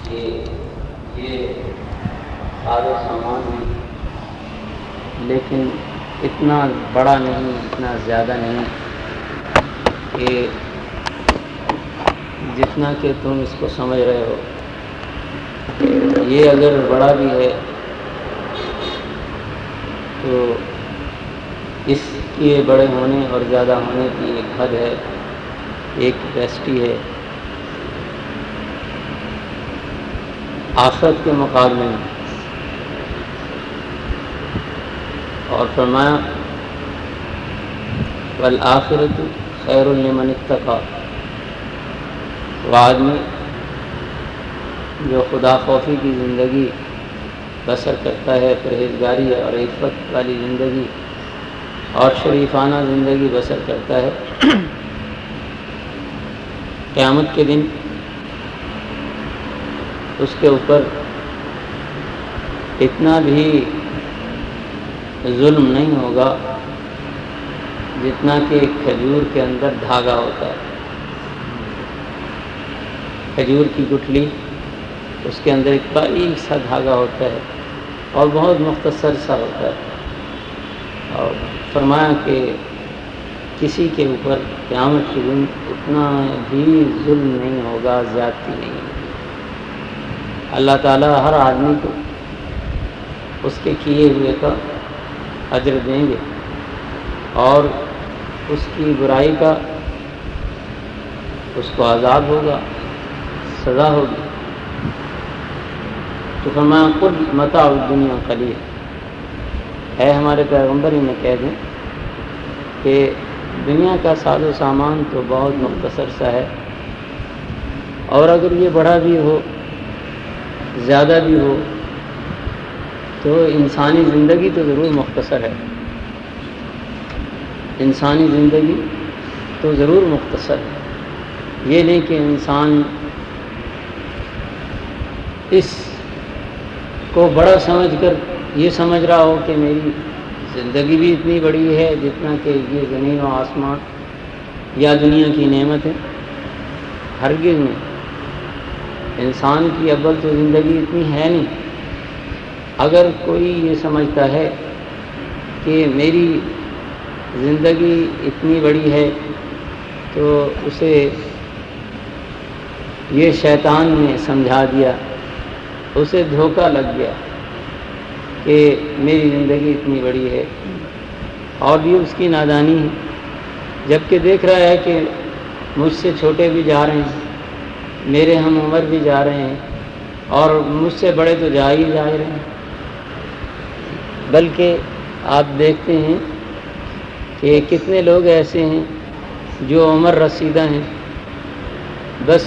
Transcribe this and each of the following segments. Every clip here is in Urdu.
کہ یہ سارے سامان ہیں، لیکن اتنا بڑا نہیں، اتنا زیادہ نہیں کہ جتنا کہ تم اس کو سمجھ رہے ہو۔ یہ اگر بڑا بھی ہے تو اس کے بڑے ہونے اور زیادہ ہونے کی ایک حد ہے، ایک کیپیسٹی ہے۔ آخرت کے مقابلے میں اور فرمایا والآخرۃ خیر لمن اتقی، وہ آدمی جو خدا خوفی کی زندگی بسر کرتا ہے، پرہیزگاری اور عفت والی زندگی اور شریفانہ زندگی بسر کرتا ہے، قیامت کے دن اس کے اوپر اتنا بھی ظلم نہیں ہوگا جتنا کہ ایک کھجور کے اندر دھاگا ہوتا ہے۔ کھجور کی گٹھلی، اس کے اندر ایک باریک سا دھاگا ہوتا ہے اور بہت مختصر سا ہوتا ہے، اور فرمایا کہ کسی کے اوپر قیامت کے دن اتنا بھی ظلم نہیں ہوگا، زیادتی نہیں ہوگی۔ اللہ تعالیٰ ہر آدمی کو اس کے کیے ہوئے کا اجر دیں گے اور اس کی برائی کا اس کو عذاب ہوگا، سزا ہوگی۔ تو فرمایا قل متاع الدنیا قلیل، اے ہمارے پیغمبر انہیں کہہ دیں کہ دنیا کا ساز و سامان تو بہت مختصر سا ہے، اور اگر یہ بڑا بھی ہو، زیادہ بھی ہو، تو انسانی زندگی تو ضرور مختصر ہے، انسانی زندگی تو ضرور مختصر ہے۔ یہ نہیں کہ انسان اس کو بڑا سمجھ کر یہ سمجھ رہا ہو کہ میری زندگی بھی اتنی بڑی ہے جتنا کہ یہ زمین و آسمان یا دنیا کی نعمت ہے۔ ہرگز نہیں، انسان کی اول تو زندگی اتنی ہے نہیں۔ اگر کوئی یہ سمجھتا ہے کہ میری زندگی اتنی بڑی ہے تو اسے یہ شیطان نے سمجھا دیا، اسے دھوکہ لگ گیا کہ میری زندگی اتنی بڑی ہے، اور یہ اس کی نادانی ہے، جبکہ دیکھ رہا ہے کہ مجھ سے چھوٹے بھی جا رہے ہیں، میرے ہم عمر بھی جا رہے ہیں، اور مجھ سے بڑے تو جا ہی جا رہے ہیں۔ بلکہ آپ دیکھتے ہیں کہ کتنے لوگ ایسے ہیں جو عمر رسیدہ ہیں، بس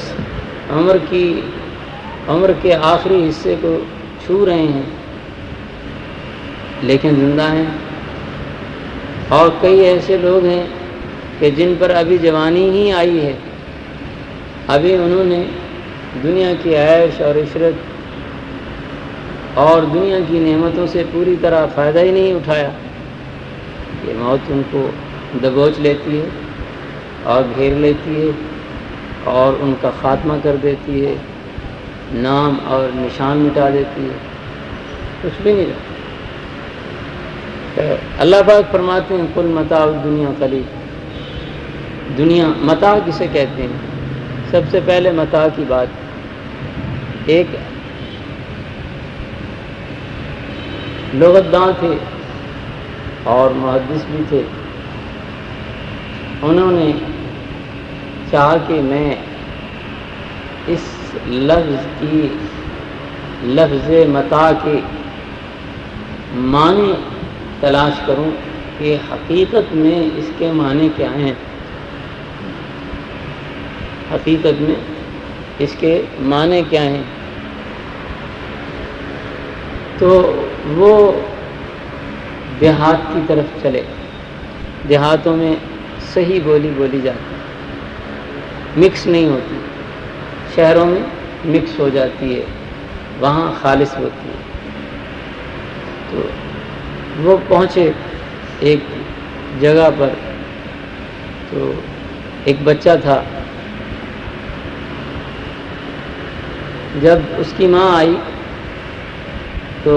عمر کے آخری حصے کو چھو رہے ہیں لیکن زندہ ہیں، اور کئی ایسے لوگ ہیں کہ جن پر ابھی جوانی ہی آئی ہے، ابھی انہوں نے دنیا کی عیش اور عشرت اور دنیا کی نعمتوں سے پوری طرح فائدہ ہی نہیں اٹھایا، یہ موت ان کو دبوچ لیتی ہے اور گھیر لیتی ہے اور ان کا خاتمہ کر دیتی ہے، نام اور نشان مٹا دیتی ہے، کچھ بھی نہیں رہتا۔ اللہ پاک فرماتے ہیں قل متاع الدنیا قلیل۔ دنیا متاع کسے کہتے ہیں؟ سب سے پہلے متاع کی بات، ایک لغت داں تھے اور محدث بھی تھے، انہوں نے چاہا کہ میں اس لفظ متاع کے معنی تلاش کروں کہ حقیقت میں اس کے معنی کیا ہیں، حقیقت میں اس کے معنی کیا ہیں۔ تو وہ دیہات کی طرف چلے، دیہاتوں میں صحیح بولی بولی جاتی، مکس نہیں ہوتی، شہروں میں مکس ہو جاتی ہے، وہاں خالص ہوتی ہے۔ تو وہ پہنچے ایک جگہ پر، تو ایک بچہ تھا، جب اس کی ماں آئی تو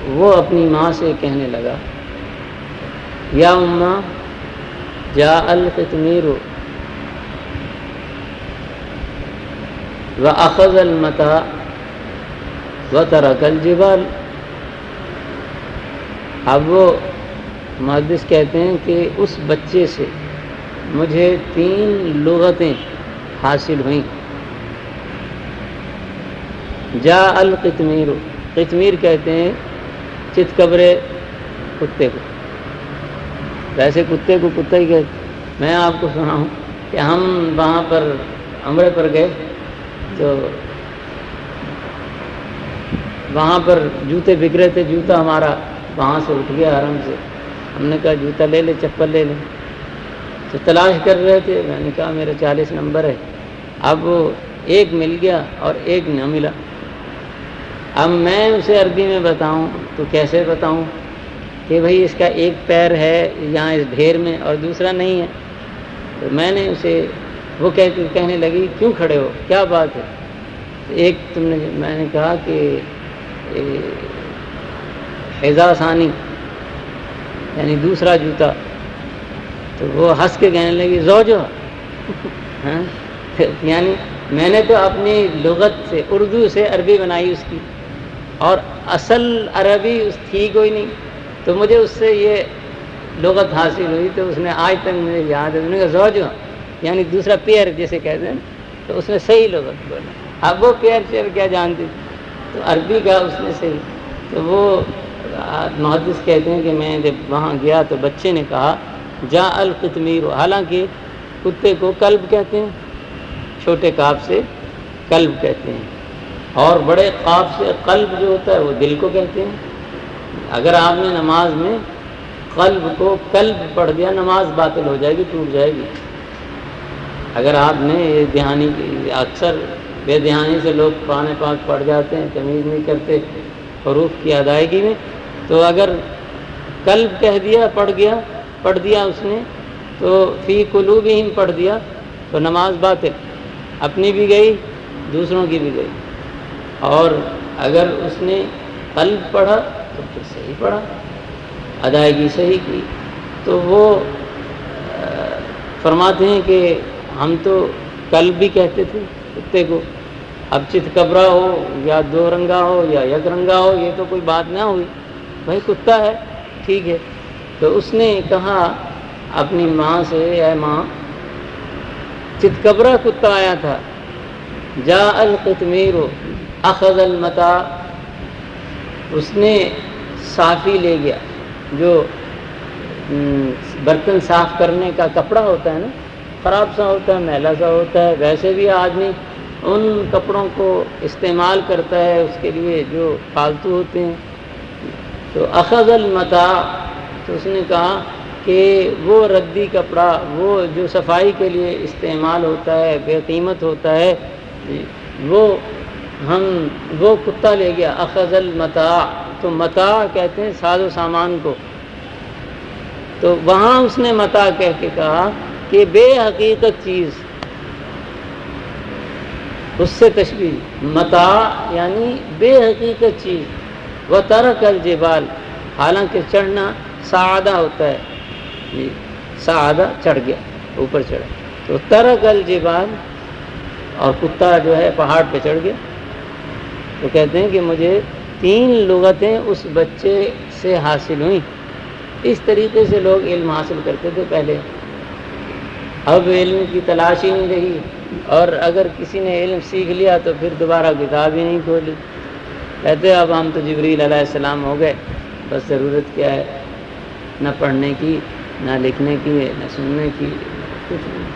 وہ اپنی ماں سے کہنے لگا یا اماں جاء القطمیر وأخذ المتاع وترك الجبال۔ اب وہ محدث کہتے ہیں کہ اس بچے سے مجھے 3 لغتیں حاصل ہوئیں۔ جاء القطمیر، قطمیر کہتے ہیں چت کبرے کتے کو، ویسے کتے کو کتا ہی کہتے۔ میں آپ کو سناؤں کہ ہم وہاں پر عمرے پر گئے تو وہاں پر جوتے بک رہے تھے، جوتا ہمارا وہاں سے اٹھ گیا حرم سے، ہم نے کہا جوتا لے لے، چپل لے لیں، تو تلاش کر رہے تھے، میں نے کہا میرا 40 نمبر ہے، اب وہ ایک مل گیا اور ایک نہ ملا۔ اب میں اسے عربی میں بتاؤں تو کیسے بتاؤں کہ بھائی اس کا ایک پیر ہے یہاں اس ڈھیر میں اور دوسرا نہیں ہے؟ تو میں نے اسے، وہ کہنے لگی کیوں کھڑے ہو، کیا بات ہے؟ ایک میں نے کہا کہ حذا ثانی یعنی دوسرا جوتا، تو وہ ہنس کے کہنے لگی زوجہ یعنی میں نے تو اپنی لغت سے، اردو سے عربی بنائی اس کی، اور اصل عربی اس تھی کوئی نہیں، تو مجھے اس سے یہ لغت حاصل ہوئی، تو اس نے آج تک مجھے یاد ہے، انہوں نے کہا زوجہ یعنی دوسرا پیر جیسے کہتے ہیں، تو اس نے صحیح لغت بولا۔ اب وہ پیر شیر کیا جانتی تھی، تو عربی کا اس نے صحیح۔ تو وہ محدث کہتے ہیں کہ میں جب وہاں گیا تو بچے نے کہا جاء القطمیر، حالانکہ کتے کو کلب کہتے ہیں، چھوٹے کاف سے کلب کہتے ہیں، اور بڑے قاف سے قلب جو ہوتا ہے وہ دل کو کہتے ہیں۔ اگر آپ نے نماز میں قلب کو کلب پڑھ دیا، نماز باطل ہو جائے گی، ٹوٹ جائے گی۔ اگر آپ نے یہ دھیانی، اکثر بے دھیانی سے لوگ قرآن پاک پڑھ جاتے ہیں، تمیز نہیں کرتے حروف کی ادائیگی میں، تو اگر قلب کہہ دیا، پڑھ دیا اس نے، تو فی قلوبہم پڑھ دیا تو نماز باطل، اپنی بھی گئی دوسروں کی بھی گئی۔ اور اگر اس نے قلب پڑھا تو پھر صحیح پڑھا، ادائیگی صحیح کی۔ تو وہ فرماتے ہیں کہ ہم تو قلب بھی کہتے تھے کتے کو، اب چت کبرا ہو یا 2 رنگا ہو یا 1 رنگا ہو، یہ تو کوئی بات نہ ہوئی، بھائی کتا ہے ٹھیک ہے۔ تو اس نے کہا اپنی ماں سے اے ماں، چت کبرا کتا آیا تھا، جاء القطمیر اخذ المتاع، اس نے صافی لے گیا، جو برتن صاف کرنے کا کپڑا ہوتا ہے نا، خراب سا ہوتا ہے، میلا سا ہوتا ہے، ویسے بھی آدمی ان کپڑوں کو استعمال کرتا ہے اس کے لیے جو فالتو ہوتے ہیں۔ تو اخذ المتاع، تو اس نے کہا کہ وہ ردی کپڑا، وہ جو صفائی کے لیے استعمال ہوتا ہے، بے قیمت ہوتا ہے، وہ کتا لے گیا۔ اخذ المتاع، تو متاع کہتے ہیں ساز و سامان کو، تو وہاں اس نے متاع کہہ کے کہا کہ بے حقیقت چیز، اس سے تشبیہ، متاع یعنی بے حقیقت چیز۔ وترک الجبال، حالانکہ چڑھنا سعادہ ہوتا ہے، جی سعادہ چڑھ گیا، اوپر چڑھا، تو ترک الجبال، اور کتا جو ہے پہاڑ پہ چڑھ گیا۔ تو کہتے ہیں کہ مجھے 3 لغتیں اس بچے سے حاصل ہوئیں۔ اس طریقے سے لوگ علم حاصل کرتے تھے پہلے، اب علم کی تلاش ہی نہیں رہی، اور اگر کسی نے علم سیکھ لیا تو پھر دوبارہ کتاب ہی نہیں کھولی، کہتے اب ہم تو جبریل علیہ السلام ہو گئے، بس ضرورت کیا ہے، نہ پڑھنے کی، نہ لکھنے کی، نہ سننے کی، کچھ نہیں۔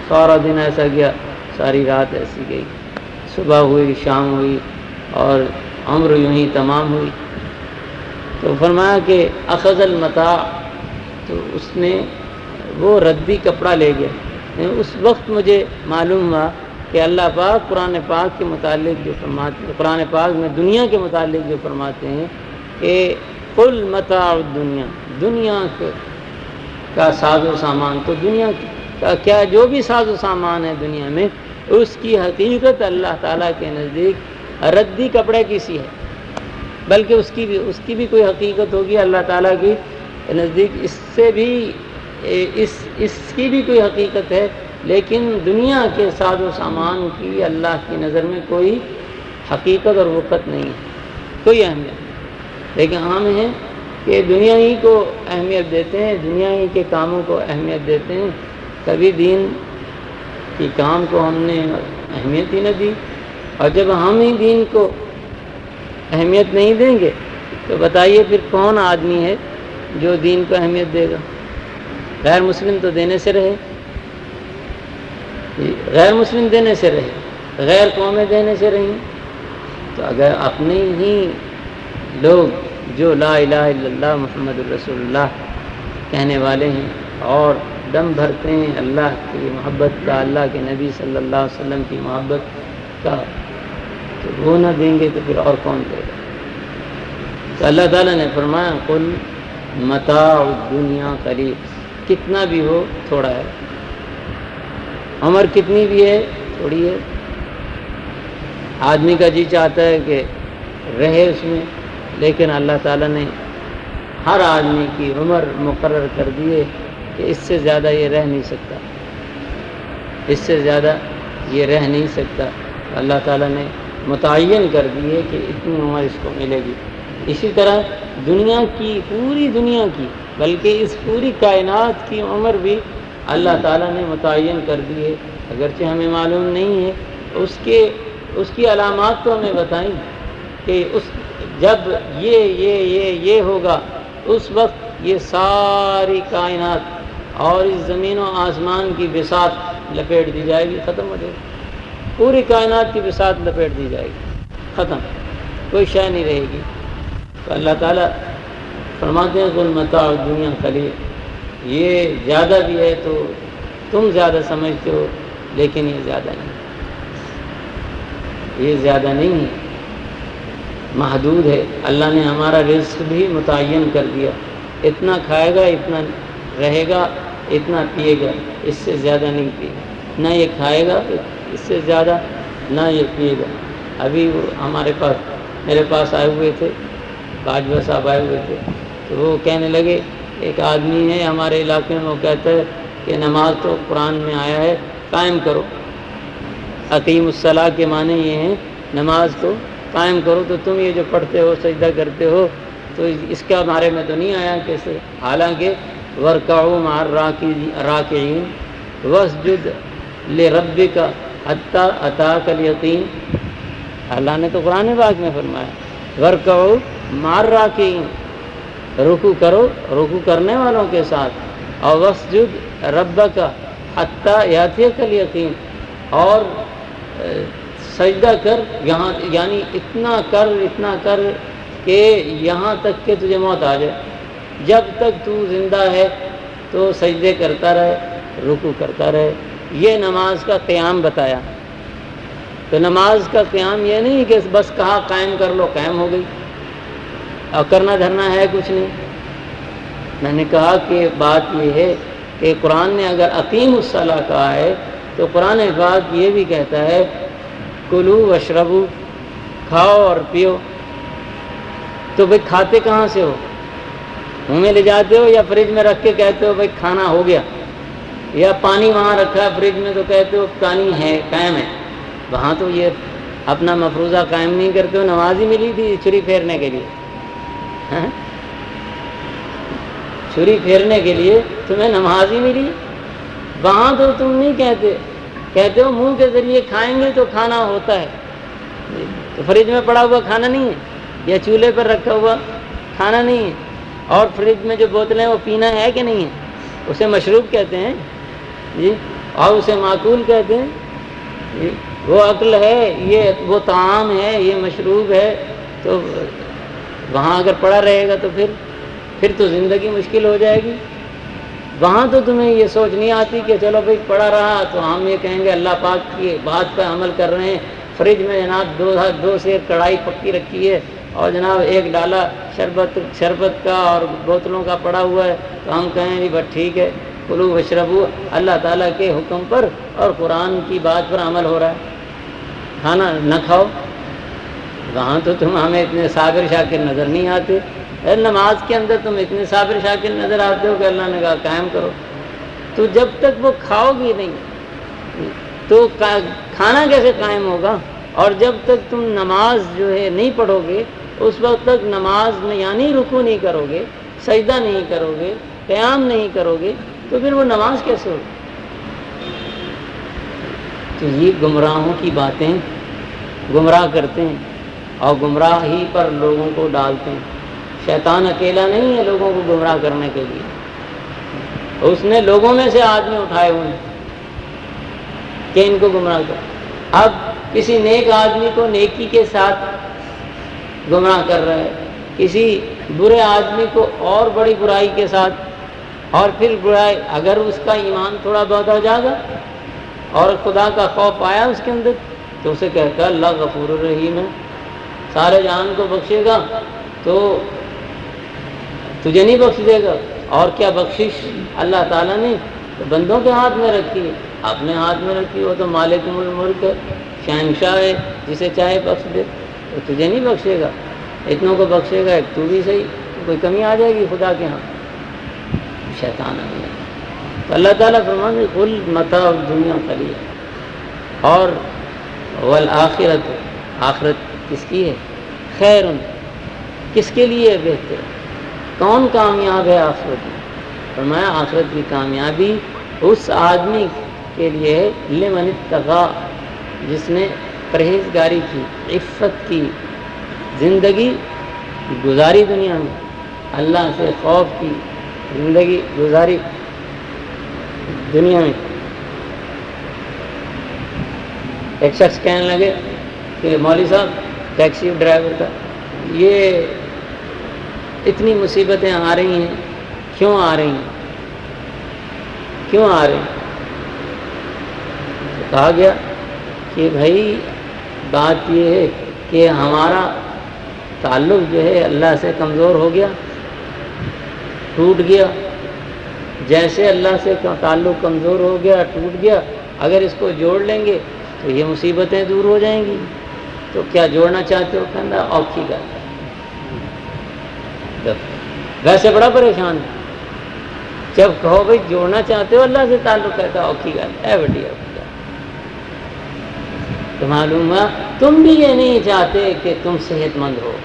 سارا دن ایسا گیا، ساری رات ایسی گئی، صبح ہوئی، شام ہوئی، اور عمر یوں ہی تمام ہوئی۔ تو فرمایا کہ اخذ المتاع، تو اس نے وہ ردی کپڑا لے گیا۔ اس وقت مجھے معلوم ہوا کہ اللہ پاک قرآن پاک کے متعلق جو فرماتے ہیں، قرآن پاک میں دنیا کے متعلق جو فرماتے ہیں کہ قل متاع الدنیا، دنیا کا ساز و سامان، تو دنیا کا کیا جو بھی ساز و سامان ہے دنیا میں، اس کی حقیقت اللہ تعالیٰ کے نزدیک ردی کپڑے کی سی ہے، بلکہ اس کی بھی کوئی حقیقت ہوگی اللہ تعالیٰ کی نزدیک، اس سے بھی اس کی بھی کوئی حقیقت ہے، لیکن دنیا کے ساز و سامان کی اللہ کی نظر میں کوئی حقیقت اور وقت نہیں ہے، کوئی اہمیت نہیں۔ لیکن عام ہے کہ دنیا ہی کو اہمیت دیتے ہیں، دنیا ہی کے کاموں کو اہمیت دیتے ہیں، کبھی دین کی کام کو ہم نے اہمیت ہی نہ دی۔ اور جب ہم ہی دین کو اہمیت نہیں دیں گے تو بتائیے پھر کون آدمی ہے جو دین کو اہمیت دے گا؟ غیر مسلم تو دینے سے رہے، غیر مسلم دینے سے رہے، غیر قومیں دینے سے رہیں۔ تو اگر اپنے ہی لوگ جو لا الہ الا اللہ محمد الرسول اللہ کہنے والے ہیں اور دم بھرتے ہیں اللہ کی محبت کا، اللہ کے نبی صلی اللہ علیہ وسلم کی محبت کا، تو وہ نہ دیں گے تو پھر اور کون دے گا؟ تو اللہ تعالیٰ نے فرمایا قل متاع الدنیا قلیل، کتنا بھی ہو تھوڑا ہے، عمر کتنی بھی ہے تھوڑی ہے۔ آدمی کا جی چاہتا ہے کہ رہے اس میں، لیکن اللہ تعالیٰ نے ہر آدمی کی عمر مقرر کر دی ہے کہ اس سے زیادہ یہ رہ نہیں سکتا، اس سے زیادہ یہ رہ نہیں سکتا۔ اللہ تعالیٰ نے متعین کر دی ہے کہ اتنی عمر اس کو ملے گی۔ اسی طرح دنیا کی، پوری دنیا کی، بلکہ اس پوری کائنات کی عمر بھی اللہ تعالیٰ نے متعین کر دی ہے، اگرچہ ہمیں معلوم نہیں ہے۔ اس کی علامات تو ہمیں بتائیں کہ جب یہ ہوگا اس وقت یہ ساری کائنات اور اس زمین و آسمان کی بساط لپیٹ دی جائے گی، ختم ہو جائے گی، پوری کائنات کی بساط لپیٹ دی جائے گی، ختم، کوئی شے نہیں رہے گی۔ تو اللہ تعالیٰ فرماتے ہیں قل متاع الدنیا قلیل، یہ زیادہ بھی ہے تو تم زیادہ سمجھتے ہو، لیکن یہ زیادہ نہیں، یہ زیادہ نہیں ہے، محدود ہے۔ اللہ نے ہمارا رزق بھی متعین کر دیا، اتنا کھائے گا، اتنا رہے گا، اتنا پیے گا، اس سے زیادہ نہیں پیے گا، نہ یہ کھائے گا اس سے زیادہ، نہ یہ پیے گا۔ ابھی وہ میرے پاس آئے ہوئے تھے، باجوہ صاحب آئے ہوئے تھے، تو وہ کہنے لگے ایک آدمی ہے ہمارے علاقے میں، وہ کہتا ہے کہ نماز تو قرآن میں آیا ہے قائم کرو، اقیم الصلاۃ کے معنی یہ ہیں نماز کو قائم کرو، تو تم یہ جو پڑھتے ہو سجدہ کرتے ہو تو اس کا بارے میں تو نہیں آیا کیسے، حالانکہ ورکعوا مع الراکعین واسجد لربک حتی اتاک الیقین، اللہ نے تو قرآن پاک میں فرمایا ورکعوا مع الراکعین، رکوع کرو رکوع کرنے والوں کے ساتھ، اور واسجد ربک حتی یاتیک الیقین، اور سجدہ کر، یہاں یعنی اتنا کر کہ یہاں تک کہ تجھے موت آ جائے، جب تک تو زندہ ہے تو سجدے کرتا رہے، رکوع کرتا رہے۔ یہ نماز کا قیام بتایا۔ تو نماز کا قیام یہ نہیں کہ بس کہا قائم کر لو قائم ہو گئی، اور کرنا دھرنا ہے کچھ نہیں۔ میں نے کہا کہ بات یہ ہے کہ قرآن نے اگر اقیم الصلاۃ کہا ہے تو قرآن پاک یہ بھی کہتا ہے کلو واشربو، کھاؤ اور پیو۔ تو بھئی کھاتے کہاں سے ہو؟ منہ میں لے جاتے ہو یا فریج میں رکھ کے کہتے ہو بھئی کھانا ہو گیا؟ یا پانی وہاں رکھا ہے فریج میں تو کہتے ہو پانی ہے قائم ہے؟ وہاں تو یہ اپنا مفروضہ قائم نہیں کرتے ہو۔ نماز ہی ملی تھی چھری پھیرنے کے لیے، چھری پھیرنے کے لیے تمہیں نماز ہی ملی، وہاں تو تم نہیں کہتے ہو منہ کے ذریعے کھائیں گے تو کھانا ہوتا ہے۔ تو فریج میں پڑا ہوا کھانا نہیں ہے، یا چولہے پر رکھا ہوا کھانا نہیں ہے، اور فریج میں جو بوتلیں وہ پینا ہے کہ نہیں ہے؟ اسے مشروب کہتے ہیں جی، اور اسے معقول کہتے ہیں جی۔ وہ عقل ہے، یہ وہ طعام ہے، یہ مشروب ہے، تو وہاں اگر پڑا رہے گا تو پھر تو زندگی مشکل ہو جائے گی۔ وہاں تو تمہیں یہ سوچ نہیں آتی کہ چلو بھئی پڑا رہا تو ہم یہ کہیں گے اللہ پاک کی بات پر عمل کر رہے ہیں۔ فریج میں جناب دو سیر کڑھائی پکی رکھی ہے اور جناب ایک ڈالا شربت کا اور بوتلوں کا پڑا ہوا ہے، تو ہم کہیں جی بس ٹھیک ہے کلو واشربو، اللہ تعالیٰ کے حکم پر اور قرآن کی بات پر عمل ہو رہا ہے، کھانا نہ کھاؤ۔ وہاں تو تم ہمیں اتنے صابر شاکر نظر نہیں آتے، نماز کے اندر تم اتنے صابر شاکر نظر آتے ہو کہ اللہ نے کہا قائم کرو. تو جب تک وہ کھاؤ گی نہیں تو کھانا کیسے قائم ہوگا؟ اور جب تک تم نماز جو ہے نہیں پڑھو گے اس وقت تک نماز میں یعنی رکوع نہیں کرو گے، سجدہ نہیں کرو گے، قیام نہیں کرو گے، تو پھر وہ نماز کیسے ہوگی؟ تو یہ گمراہوں کی باتیں گمراہ کرتے ہیں اور گمراہی پر لوگوں کو ڈالتے ہیں. شیطان اکیلا نہیں ہے لوگوں کو گمراہ کرنے کے لیے، اس نے لوگوں میں سے آدمی اٹھائے ہوئے ہیں کہ ان کو گمراہ کر. اب کسی نیک آدمی کو نیکی کے ساتھ گمراہ کر رہا ہے، کسی برے آدمی کو اور بڑی برائی کے ساتھ، اور پھر برائی اگر اس کا ایمان تھوڑا بہت ہو جائے گا اور خدا کا خوف آیا اس کے اندر تو اسے کہتا ہے اللہ غفور الرحیم ہے، سارے جہان کو بخشے گا تو تجھے نہیں بخش دے گا. اور کیا بخشش اللہ تعالیٰ نے بندوں کے ہاتھ میں رکھی ہے، اپنے ہاتھ میں رکھی. وہ تو مالک الملک ہے، شہنشاہ ہے، جسے چاہے بخش دے. تو تجھے نہیں بخشے گا، اتنوں کو بخشے گا، ایک تو بھی صحیح، کوئی کمی آ جائے گی خدا کے ہاں؟ شیطان ہے. تو اللہ تعالیٰ فرماتے قل متاع الدنیا قلیل، اور والآخرۃ، آخرت کس کی ہے؟ خیر، کس کے لیے بہتر؟ کون کامیاب ہے آخرت میں؟ فرمایا آخرت کی کامیابی اس آدمی کے لیے ہے لمن اتقی، جس نے پرہیزگاری کی، عفت کی زندگی گزاری دنیا میں، اللہ سے خوف کی زندگی گزاری دنیا میں. ایک شخص کہنے لگے کہ مولوی صاحب ٹیکسی ڈرائیور کا یہ اتنی مصیبتیں آ رہی ہیں، کیوں آ رہی ہیں؟ کیوں آ رہی ہیں؟ تو کہا گیا کہ بھائی بات یہ ہے کہ ہمارا تعلق جو ہے اللہ سے کمزور ہو گیا، ٹوٹ گیا. جیسے اللہ سے تعلق کمزور ہو گیا، ٹوٹ گیا، اگر اس کو جوڑ لیں گے تو یہ مصیبتیں دور ہو جائیں گی. تو کیا جوڑنا چاہتے ہو؟ کہنا اوکھی گل. ویسے بڑا پریشان ہے، جب کہو بھائی جوڑنا چاہتے ہو اللہ سے تعلق، کہتا اوکھی گل ہے بڑی اوکھی گل. تو معلوم ہوا تم بھی یہ نہیں چاہتے کہ تم صحت مند ہو،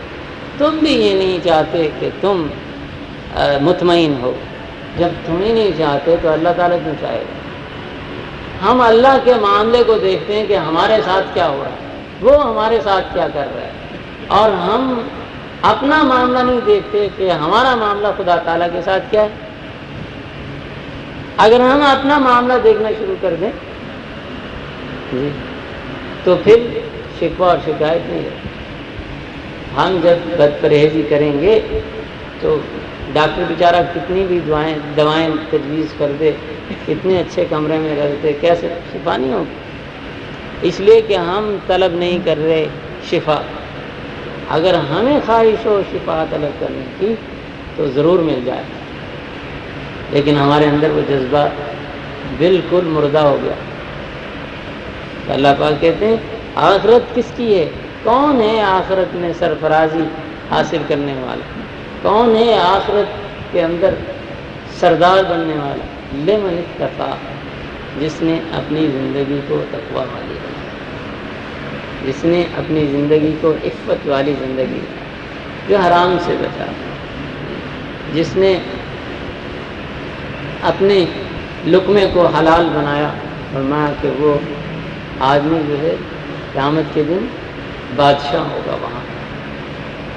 تم بھی یہ نہیں چاہتے کہ تم مطمئن ہو. جب تم ہی نہیں چاہتے تو اللہ تعالیٰ کیوں چاہے گا؟ ہم اللہ کے معاملے کو دیکھتے ہیں کہ ہمارے ساتھ کیا ہو رہا ہے، وہ ہمارے ساتھ کیا کر رہا ہے، اور ہم اپنا معاملہ نہیں دیکھتے کہ ہمارا معاملہ خدا تعالیٰ کے ساتھ کیا ہے. اگر ہم اپنا معاملہ دیکھنا شروع کر دیں تو پھر شکوہ اور شکایت نہیں ہے. ہم جب بد پرہیزی کریں گے تو ڈاکٹر بیچارہ کتنی بھی دوائیں تجویز کر دے، کتنے اچھے کمرے میں رہتے، کیسے شفا نہیں ہوگی؟ اس لیے کہ ہم طلب نہیں کر رہے شفا. اگر ہمیں خواہش ہو شفا طلب کرنے کی تو ضرور مل جائے، لیکن ہمارے اندر وہ جذبہ بالکل مردہ ہو گیا. اللہ پاک کہتے ہیں آخرت کس کی ہے؟ کون ہے آخرت میں سرفرازی حاصل کرنے والا؟ کون ہے آخرت کے اندر سردار بننے والا؟ لمن اتقی، جس نے اپنی زندگی کو تقوی والی بنایا، جس نے اپنی زندگی کو عفت والی زندگی جو حرام سے بچا، جس نے اپنے لقمے کو حلال بنایا. فرمایا کہ وہ آدمی جو ہے قیامت کے دن بادشاہ ہوگا. وہاں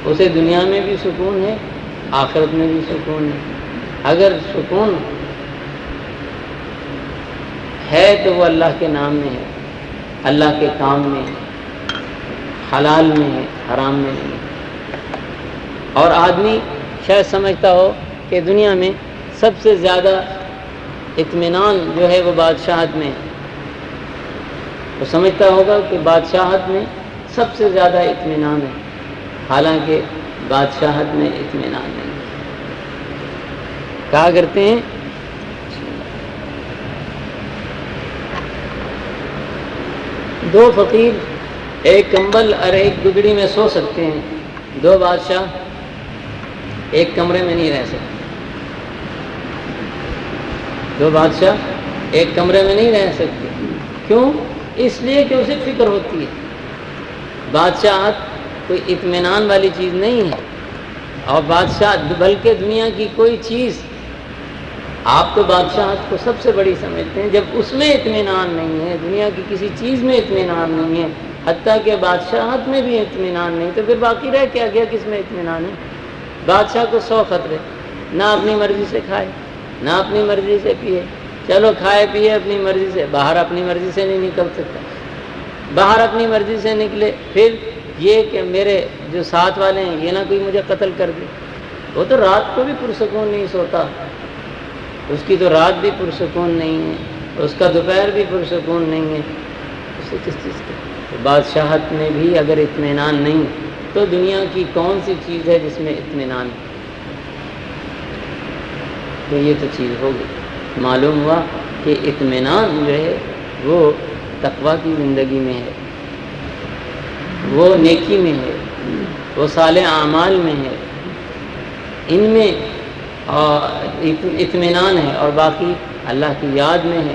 اسے دنیا میں بھی سکون ہے، آخرت میں بھی سکون ہے. اگر سکون ہے تو وہ اللہ کے نام میں ہے، اللہ کے کام میں ہے، حلال میں ہے، حرام میں نہیں ہے. اور آدمی شاید سمجھتا ہو کہ دنیا میں سب سے زیادہ اطمینان جو ہے وہ بادشاہت میں ہے. وہ سمجھتا ہوگا کہ بادشاہت میں سب سے زیادہ اطمینان ہے، حالانکہ بادشاہت میں اطمینان نہیں. کہا کرتے ہیں دو فقیر ایک کمبل اور ایک دگڑی میں سو سکتے ہیں، دو بادشاہ ایک کمرے میں نہیں رہ سکتے، دو بادشاہ ایک کمرے میں نہیں رہ سکتے۔ کیوں؟ اس لیے کہ اسے فکر ہوتی ہے۔ بادشاہت کوئی اطمینان والی چیز نہیں ہے، اور بادشاہ بلکہ دنیا کی کوئی چیز، آپ تو بادشاہت کو سب سے بڑی سمجھتے ہیں، جب اس میں اطمینان نہیں ہے، دنیا کی کسی چیز میں اطمینان نہیں ہے، حتیٰ کہ بادشاہت میں بھی اطمینان نہیں، تو پھر باقی رہ کیا گیا؟ کس میں اطمینان ہے؟ بادشاہ کو 100 خطرے، نہ اپنی مرضی سے کھائے نہ اپنی مرضی سے پیے، چلو کھائے پیے اپنی مرضی سے، باہر اپنی مرضی سے نہیں نکل سکتا، باہر اپنی مرضی سے نکلے، پھر یہ کہ میرے جو ساتھ والے ہیں یہ نہ کوئی مجھے قتل کر دے۔ وہ تو رات کو بھی پرسکون نہیں سوتا، اس کی تو رات بھی پرسکون نہیں ہے، اس کا دوپہر بھی پرسکون نہیں ہے، اسے کس چیز کا؟ تو بادشاہت میں بھی اگر اطمینان نہیں تو دنیا کی کون سی چیز ہے جس میں اطمینان؟ تو یہ تو چیز ہوگی۔ معلوم ہوا کہ اطمینان جو ہے وہ تقویٰ کی زندگی میں ہے، وہ نیکی میں ہے، وہ صالح اعمال میں ہے، ان میں اطمینان ہے، اور باقی اللہ کی یاد میں ہے۔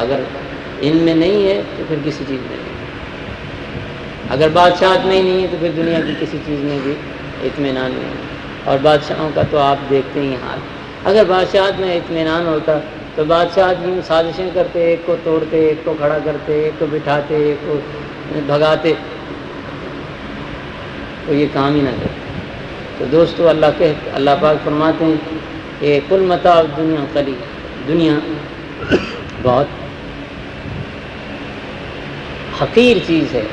اگر ان میں نہیں ہے تو پھر کسی چیز میں نہیں، اگر بادشاہت میں ہی نہیں ہے تو پھر دنیا کی کسی چیز میں بھی اطمینان نہیں ہے۔ اور بادشاہوں کا تو آپ دیکھتے ہی حال، اگر بادشاہت میں اطمینان ہوتا تو بادشاہت یوں سازشیں کرتے، ایک کو توڑتے، ایک کو کھڑا کرتے، ایک کو بٹھاتے، ایک کو بھگاتے، تو یہ کام ہی نہ کرتے۔ تو دوستو اللہ پاک فرماتے ہیں کہ کل متاع الدنیا قلیل، دنیا بہت حقیر چیز ہے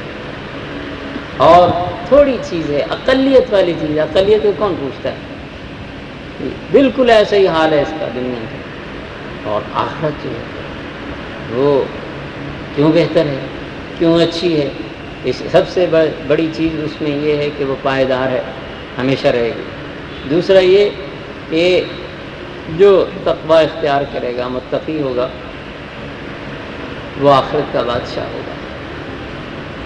اور تھوڑی چیز ہے، اقلیت والی چیز ہے۔ اقلیت کو کون پوچھتا ہے؟ بالکل ایسا ہی حال ہے اس کا دنیا کا۔ اور آخرت جو ہے وہ کیوں بہتر ہے، کیوں اچھی ہے؟ اس سب سے بڑی چیز اس میں یہ ہے کہ وہ پائیدار ہے، ہمیشہ رہے گی۔ دوسرا یہ کہ جو تقویٰ اختیار کرے گا، متقی ہوگا، وہ آخرت کا بادشاہ ہوگا،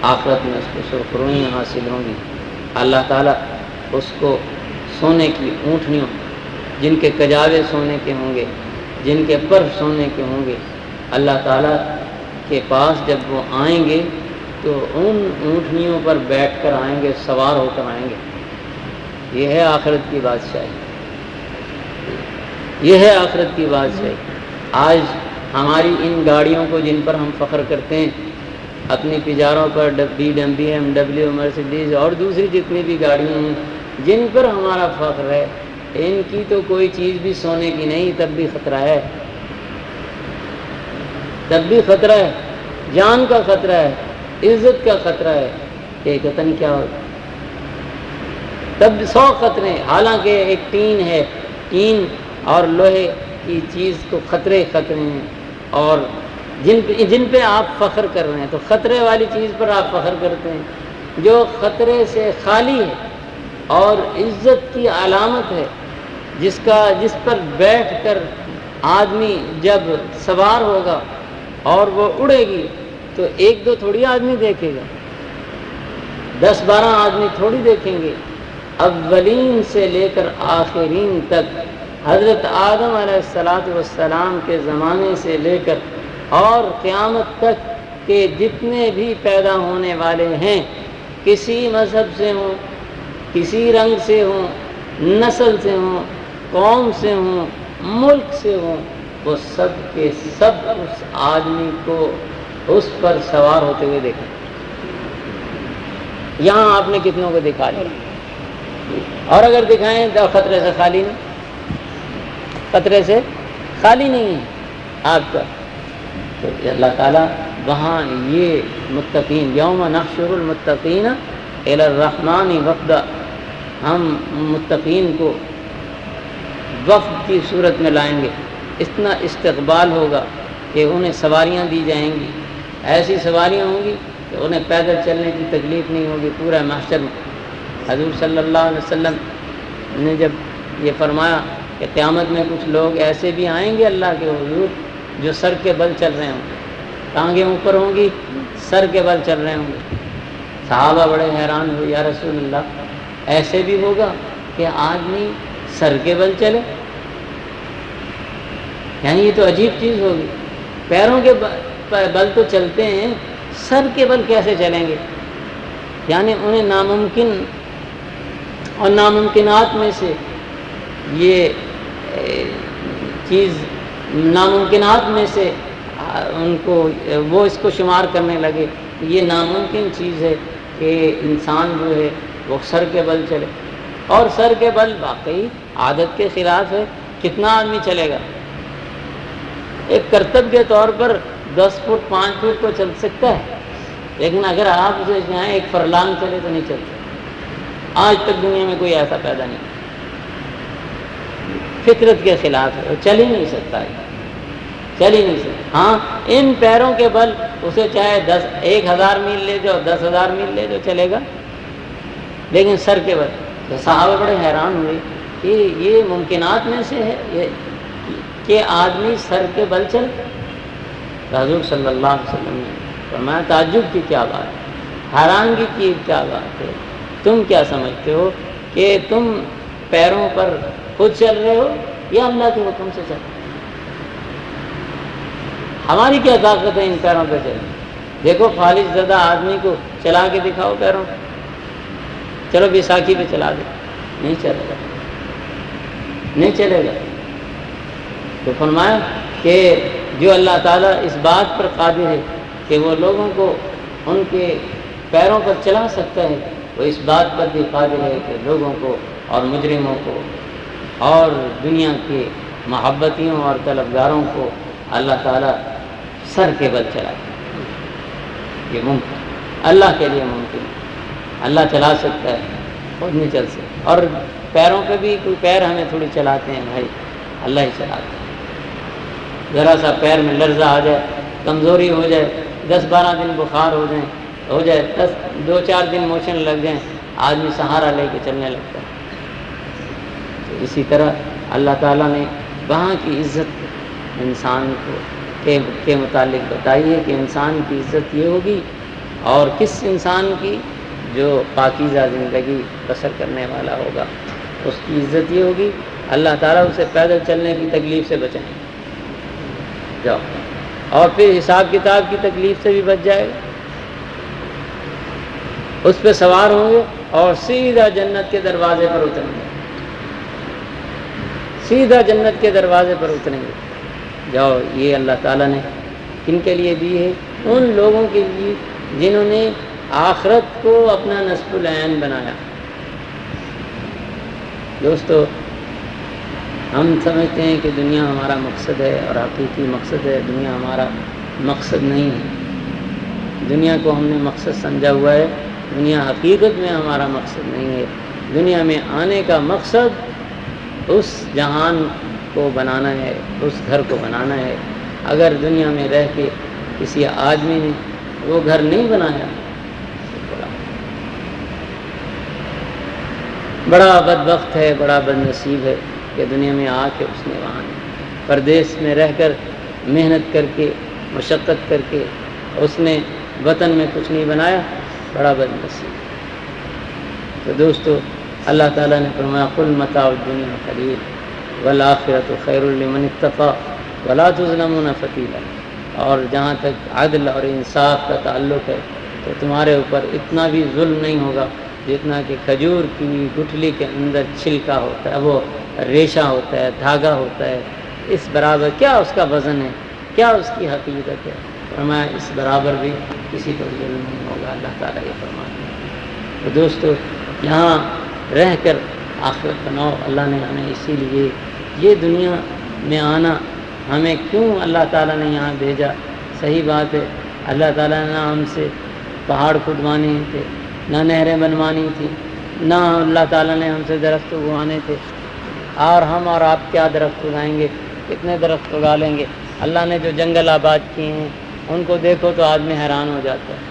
آخرت میں اس کو سرخرویاں حاصل ہوں گی۔ اللہ تعالیٰ اس کو سونے کی اونٹنیوں، جن کے کجاوے سونے کے ہوں گے، جن کے پر سونے کے ہوں گے، اللہ تعالیٰ کے پاس جب وہ آئیں گے تو ان اونٹنیوں پر بیٹھ کر آئیں گے، سوار ہو کر آئیں گے۔ یہ ہے آخرت کی بادشاہی، یہ ہے آخرت کی بادشاہی۔ آج ہماری ان گاڑیوں کو جن پر ہم فخر کرتے ہیں، اپنی تجاروں پر BMW مرسیڈیز اور دوسری جتنی بھی گاڑیاں ہیں جن پر ہمارا فخر ہے، ان کی تو کوئی چیز بھی سونے کی نہیں، تب بھی خطرہ ہے، تب بھی خطرہ ہے، جان کا خطرہ ہے، عزت کا خطرہ ہے کہ پتہ نہیں کیا ہو، تب 100 خطرے ہیں۔ حالانکہ ایک ٹین ہے، ٹین اور لوہے کی چیز کو خطرے ہیں، اور جن پہ آپ فخر کر رہے ہیں، تو خطرے والی چیز پر آپ فخر کرتے ہیں جو خطرے سے خالی ہے اور عزت کی علامت ہے، جس پر بیٹھ کر آدمی جب سوار ہوگا اور وہ اڑے گی تو 1-2 تھوڑی آدمی دیکھے گا، 10-12 آدمی تھوڑی دیکھیں گے۔ اولین سے لے کر آخرین تک، حضرت آدم علیہ السلام کے زمانے سے لے کر اور قیامت تک کے جتنے بھی پیدا ہونے والے ہیں، کسی مذہب سے ہوں، کسی رنگ سے ہوں، نسل سے ہوں، قوم سے ہوں، ملک سے ہوں، وہ سب کے سب اس آدمی کو اس پر سوار ہوتے ہوئے دیکھا۔ یہاں آپ نے کتنوں کو دکھا لیا، اور اگر دکھائیں تو خطرے سے خالی نہیں، خطرے سے خالی نہیں ہے آپ کا۔ تو اللہ تعالیٰ وہاں یہ متقین، یوم نحشر المتقین الی الرحمن وفدا، ہم متقین کو وفد کی صورت میں لائیں گے، اتنا استقبال ہوگا کہ انہیں سواریاں دی جائیں گی، ایسی سواریاں ہوں گی کہ انہیں پیدل چلنے کی تکلیف نہیں ہوگی پورا محشر میں۔ حضور صلی اللہ علیہ وسلم نے جب یہ فرمایا کہ قیامت میں کچھ لوگ ایسے بھی آئیں گے اللہ کے حضور جو سر کے بل چل رہے ہوں گے، ٹانگیں اوپر ہوں گی، سر کے بل چل رہے ہوں گے، صحابہ بڑے حیران ہوئے، یا رسول اللہ ایسے بھی ہوگا کہ آدمی سر کے بل چلے؟ یعنی یہ تو عجیب چیز ہوگی، پیروں کے بل تو چلتے ہیں، سر کے بل کیسے چلیں گے؟ یعنی انہیں ناممکن اور ناممکنات میں سے یہ چیز، ناممکنات میں سے ان کو وہ اس کو شمار کرنے لگے، یہ ناممکن چیز ہے کہ انسان جو ہے وہ سر کے بل چلے، اور سر کے بل واقعی عادت کے خلاف ہے۔ کتنا آدمی چلے گا؟ ایک کرتب کے طور پر 10 فٹ 5 فٹ تو چل سکتا ہے، لیکن اگر آپ اسے جائیں 1 فرلانگ چلے تو نہیں چل سکتا۔ آج تک دنیا میں کوئی ایسا پیدا نہیں، فطرت کے خلاف ہے، چل ہی نہیں سکتا ہے، چل ہی نہیں سکتا۔ ہاں ان پیروں کے بل اسے چاہے 1000 میل لے جاؤ، 10,000 میل لے جاؤ، چلے گا، لیکن سر کے بل۔ تو صحابہ بڑے حیران ہوئے کہ یہ ممکنات میں سے ہے یہ کہ آدمی سر کے بل چل۔ حضور صلی اللہ علیہ وسلم نے فرمایا تعجب کی کیا بات ہے، حیرانگی کی کیا بات ہے، تم کیا سمجھتے ہو کہ تم پیروں پر خود چل رہے ہو یا اللہ کے حکم سے چل رہے ہو؟ ہماری کیا طاقت ہے ان پیروں پہ چلنے؟ دیکھو فالج زدہ آدمی کو چلا کے دکھاؤ پیروں پہ، چلو بیساکھی پہ چلا دے، نہیں چلے گا، نہیں چلے گا۔ تو فرمایا کہ جو اللہ تعالیٰ اس بات پر قادر ہے کہ وہ لوگوں کو ان کے پیروں پر چلا سکتا ہے، وہ اس بات پر بھی قادر ہے کہ لوگوں کو اور مجرموں کو اور دنیا کے محبتیوں اور طلبگاروں کو اللہ تعالیٰ سر کے بل چلائے۔ یہ ممکن، اللہ کے لیے ممکن ہے، اللہ چلا سکتا ہے، خود نہیں چل سکتا۔ اور پیروں پہ بھی کوئی پیر ہمیں تھوڑی چلاتے ہیں بھائی، اللہ ہی چلاتے ہیں۔ ذرا سا پیر میں لرزہ آ جائے، کمزوری ہو جائے، 10-12 دن بخار ہو جائے 2-4 دن موشن لگ جائیں، آدمی سہارا لے کے چلنے لگتا ہے۔ تو اسی طرح اللہ تعالیٰ نے وہاں کی عزت انسان کو کے متعلق بتائی ہے کہ انسان کی عزت یہ ہوگی، اور کس انسان کی؟ جو پاکیزہ زندگی بسر کرنے والا ہوگا، اس کی عزت یہ ہوگی اللہ تعالیٰ اسے پیدل چلنے کی تکلیف سے بچائیں گے، جاؤ، اور پھر حساب کتاب کی تکلیف سے بھی بچ جائے گا، اس پہ سوار ہوں گے اور سیدھا جنت کے دروازے پر اتریں گے، سیدھا جنت کے دروازے پر اتریں گے۔ جاؤ، یہ اللہ تعالیٰ نے کن کے لیے دی ہے؟ ان لوگوں کے لیے جنہوں نے آخرت کو اپنا نصب العین بنایا۔ دوستو، ہم سمجھتے ہیں کہ دنیا ہمارا مقصد ہے، اور حقیقی مقصد ہے، دنیا ہمارا مقصد نہیں ہے۔ دنیا کو ہم نے مقصد سمجھا ہوا ہے، دنیا حقیقت میں ہمارا مقصد نہیں ہے۔ دنیا میں آنے کا مقصد اس جہان کو بنانا ہے، اس گھر کو بنانا ہے۔ اگر دنیا میں رہ کے کسی آدمی نے وہ گھر نہیں بنایا، بڑا بدبخت ہے، بڑا بد نصیب ہے کہ دنیا میں آ کے اس نے وہاں پردیس میں رہ کر محنت کر کے مشقت کر کے اس نے وطن میں کچھ نہیں بنایا، بڑا بد نصیب۔ تو دوستو، اللہ تعالیٰ نے فرمایا قل متاع الدنیا قلیل والآخرۃ خیر لمن اتقی ولا تظلمون فتیلا۔ اور جہاں تک عدل اور انصاف کا تعلق ہے تو تمہارے اوپر اتنا بھی ظلم نہیں ہوگا جتنا کہ کھجور کی گٹھلی کے اندر چھلکا ہوتا ہے، وہ ریشہ ہوتا ہے، دھاگا ہوتا ہے، اس برابر کیا اس کا وزن ہے، کیا اس کی حقیقت ہے؟ فرمایا اس برابر بھی کسی پر ظلم نہیں ہوگا، اللہ تعالیٰ یہ فرماتے ہیں۔ تو دوستو، یہاں رہ کر آخرت بناؤ۔ اللہ نے ہمیں اسی لیے یہ دنیا میں آنا، ہمیں کیوں اللہ تعالیٰ نے یہاں بھیجا؟ صحیح بات ہے، اللہ تعالیٰ نے ہم سے پہاڑ کھدوانے تھے، نہ نہریں بنوانی تھی، نہ اللہ تعالیٰ نے ہم سے درخت اگوانے تھے، اور ہم اور آپ کیا درخت اگائیں گے؟ کتنے درخت اگا لیں گے؟ اللہ نے جو جنگل آباد کیے ہیں ان کو دیکھو تو آدمی حیران ہو جاتا ہے۔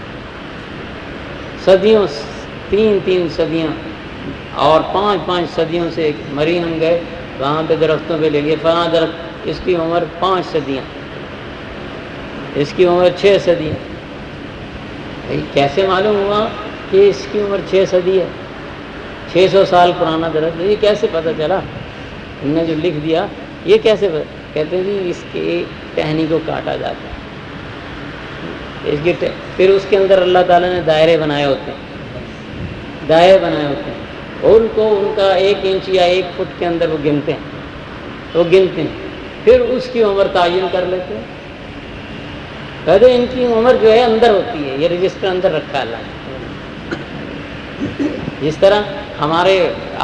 صدیوں، 3 صدیاں اور 5 صدیوں سے مری ہم گئے وہاں پہ درختوں پہ لے گئے، فلاں درخت اس کی عمر 5 صدیاں، اس کی عمر 6 صدیاں۔ بھائی کیسے معلوم ہوا کہ اس کی عمر 6 صدی ہے، 600 سال پرانا درخت ہے، یہ کیسے پتہ چلا؟ انہوں نے جو لکھ دیا یہ کیسے کہتے ہیں جی اس کی ٹہنی کو کاٹا جاتا ہے، اس کی پھر اس کے اندر اللہ تعالیٰ نے دائرے بنائے ہوتے ہیں، دائرے بنائے ہوتے ہیں، ان کو ان کا 1 انچ یا 1 فٹ کے اندر وہ گنتے ہیں، پھر اس کی عمر تعین کر لیتے ہیں۔ کہتے ان کی عمر جو ہے اندر ہوتی ہے، یہ رجسٹر اندر رکھا ہے اللہ نے۔ جس طرح ہمارے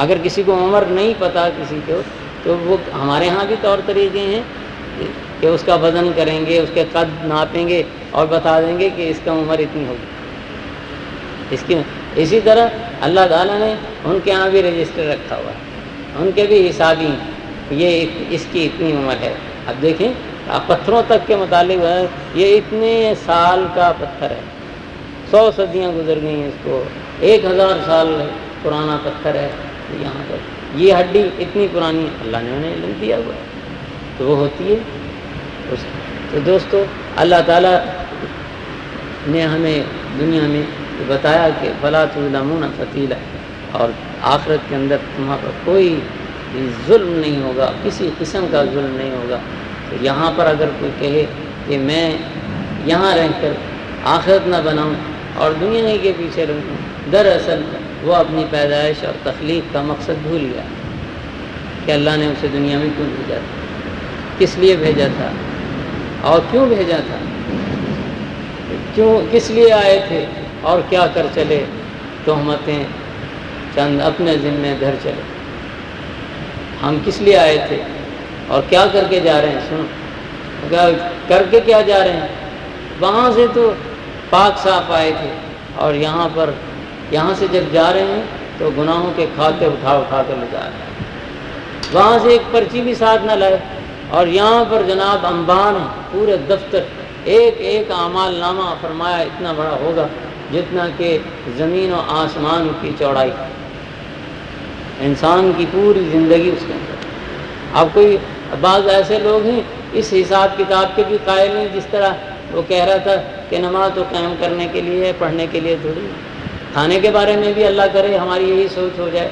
اگر کسی کو عمر نہیں پتا کسی کو، تو وہ ہمارے ہاں بھی طور طریقے ہیں کہ اس کا وزن کریں گے، اس کے قد ناپیں گے اور بتا دیں گے کہ اس کا عمر اتنی ہوگی۔ اسی طرح اللہ تعالیٰ نے ان کے ہاں بھی رجسٹر رکھا ہوا ہے، ان کے بھی حسابی یہ اس کی اتنی عمر ہے۔ اب دیکھیں پتھروں تک کے متعلق ہے، یہ اتنے سال کا پتھر ہے، 100 صدیاں گزر گئی ہیں اس کو، 1000 سال پرانا پتھر ہے، یہاں پر یہ ہڈی اتنی پرانی ہے، اللہ نے انہیں علم دیا ہوا ہے، تو وہ ہوتی ہے تو دوستو اللہ تعالیٰ نے ہمیں دنیا میں بتایا کہ فلا تظلمون فتیلا، اور آخرت کے اندر تمہارا پر کوئی ظلم نہیں ہوگا، کسی قسم کا ظلم نہیں ہوگا۔ تو یہاں پر اگر کوئی کہے کہ میں یہاں رہ کر آخرت نہ بناؤں اور دنیا ہی کے پیچھے رہوں، دراصل وہ اپنی پیدائش اور تخلیق کا مقصد بھول گیا کہ اللہ نے اسے دنیا میں کیوں بھیجا تھا، کس لیے بھیجا تھا اور کیوں بھیجا تھا، کس لیے آئے تھے اور کیا کر چلے، تہمتیں چند اپنے ذمے دھر چلے، ہم کس لیے آئے تھے اور کیا کر کے جا رہے ہیں، سنو کر کے کیا جا رہے ہیں، وہاں سے تو پاک صاف آئے تھے اور یہاں سے جب جا رہے ہیں تو گناہوں کے کھاتے اٹھا کر لے جا رہے ہیں، وہاں سے ایک پرچی بھی ساتھ نہ لائے، اور یہاں پر جناب انبان ہیں پورے دفتر، ایک اعمال نامہ فرمایا اتنا بڑا ہوگا جتنا کہ زمین و آسمان کی چوڑائی، انسان کی پوری زندگی اس کے اندر۔ اب کوئی بعض ایسے لوگ ہیں اس حساب کتاب کے بھی قائل ہیں، جس طرح وہ کہہ رہا تھا کہ نماز تو قائم کرنے کے لیے، پڑھنے کے لیے تھوڑی، کھانے کے بارے میں بھی اللہ کرے ہماری یہی سوچ ہو جائے،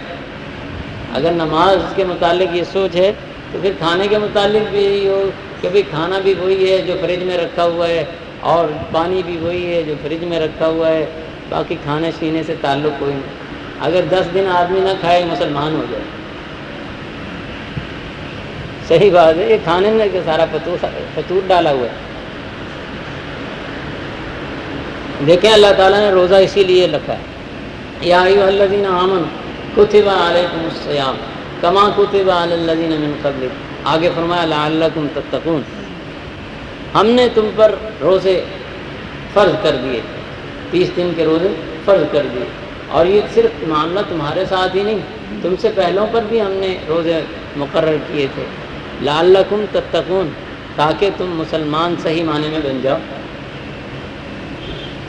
اگر نماز کے متعلق یہ سوچ ہے تو پھر کھانے کے متعلق بھی یہی ہو کہ بھئی کھانا بھی وہی ہے جو فریج میں رکھا ہوا ہے، اور پانی بھی وہی ہے جو فریج میں رکھا ہوا ہے، باقی کھانے پینے سے تعلق کوئی نہیں۔ اگر 10 دن آدمی نہ کھائے مسلمان ہو جائے، صحیح بات ہے، یہ کھانے میں سارا فطور ڈالا ہوا ہے۔ دیکھیں اللہ تعالیٰ نے روزہ اسی لیے رکھا ہے، یا ایھا الذین آمنوا کتب علیکم الصیام کما کتب علی الذین من قبلکم، آگے فرمایا لعلکم تتقون، ہم نے تم پر روزے فرض کر دیے، 30 دن کے روزے فرض کر دیے، اور یہ صرف معاملہ تمہارے ساتھ ہی نہیں، تم سے پہلوں پر بھی ہم نے روزے مقرر کیے تھے، لعلکم تتقون، تاکہ تم مسلمان صحیح معنی میں بن جاؤ،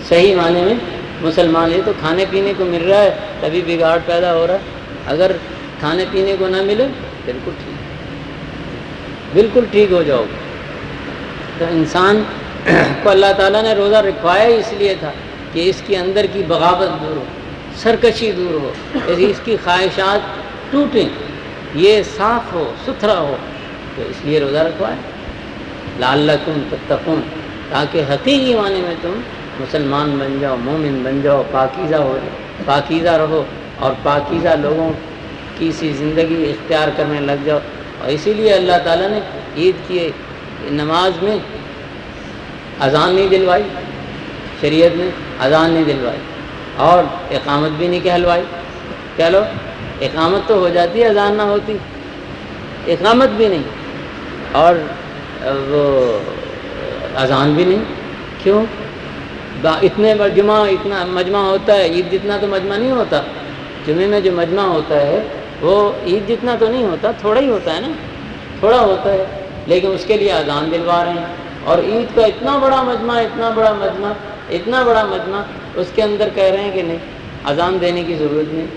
صحیح معنی میں مسلمان۔ یہ تو کھانے پینے کو مل رہا ہے تبھی بگاڑ پیدا ہو رہا ہے، اگر کھانے پینے کو نہ ملے بالکل ٹھیک ہو جاؤ گے۔ تو انسان کو اللہ تعالیٰ نے روزہ رکھوایا اس لیے تھا کہ اس کے اندر کی بغاوت دور ہو، سرکشی دور ہو، اس کی خواہشات ٹوٹیں، یہ صاف ہو ستھرا ہو، تو اس لیے روزہ رکھوایا لعلکم تتقون، تاکہ حقیقی معنی میں تم مسلمان بن جاؤ، مومن بن جاؤ، پاکیزہ ہو جاؤ، پاکیزہ رہو اور پاکیزہ لوگوں کی سی زندگی اختیار کرنے لگ جاؤ۔ اور اسی لیے اللہ تعالیٰ نے عید کی نماز میں اذان نہیں دلوائی، شریعت نے اذان نہیں دلوائی، اور اقامت بھی نہیں کہلوائی۔ کہہ لو اقامت تو ہو جاتی ہے، اذان نہ ہوتی، اقامت بھی نہیں، اور وہ اذان بھی نہیں، کیوں؟ اتنے جمعہ اتنا مجمع ہوتا ہے، عید جتنا تو مجمع نہیں ہوتا، جمعے میں جو مجمع ہوتا ہے وہ عید جتنا تو نہیں ہوتا، تھوڑا ہی ہوتا ہے نا، تھوڑا ہوتا ہے، لیکن اس کے لیے اذان دلوا رہے ہیں، اور عید کا اتنا بڑا مجمع، اتنا بڑا مجمع، اس کے اندر کہہ رہے ہیں کہ نہیں اذان دینے کی ضرورت نہیں۔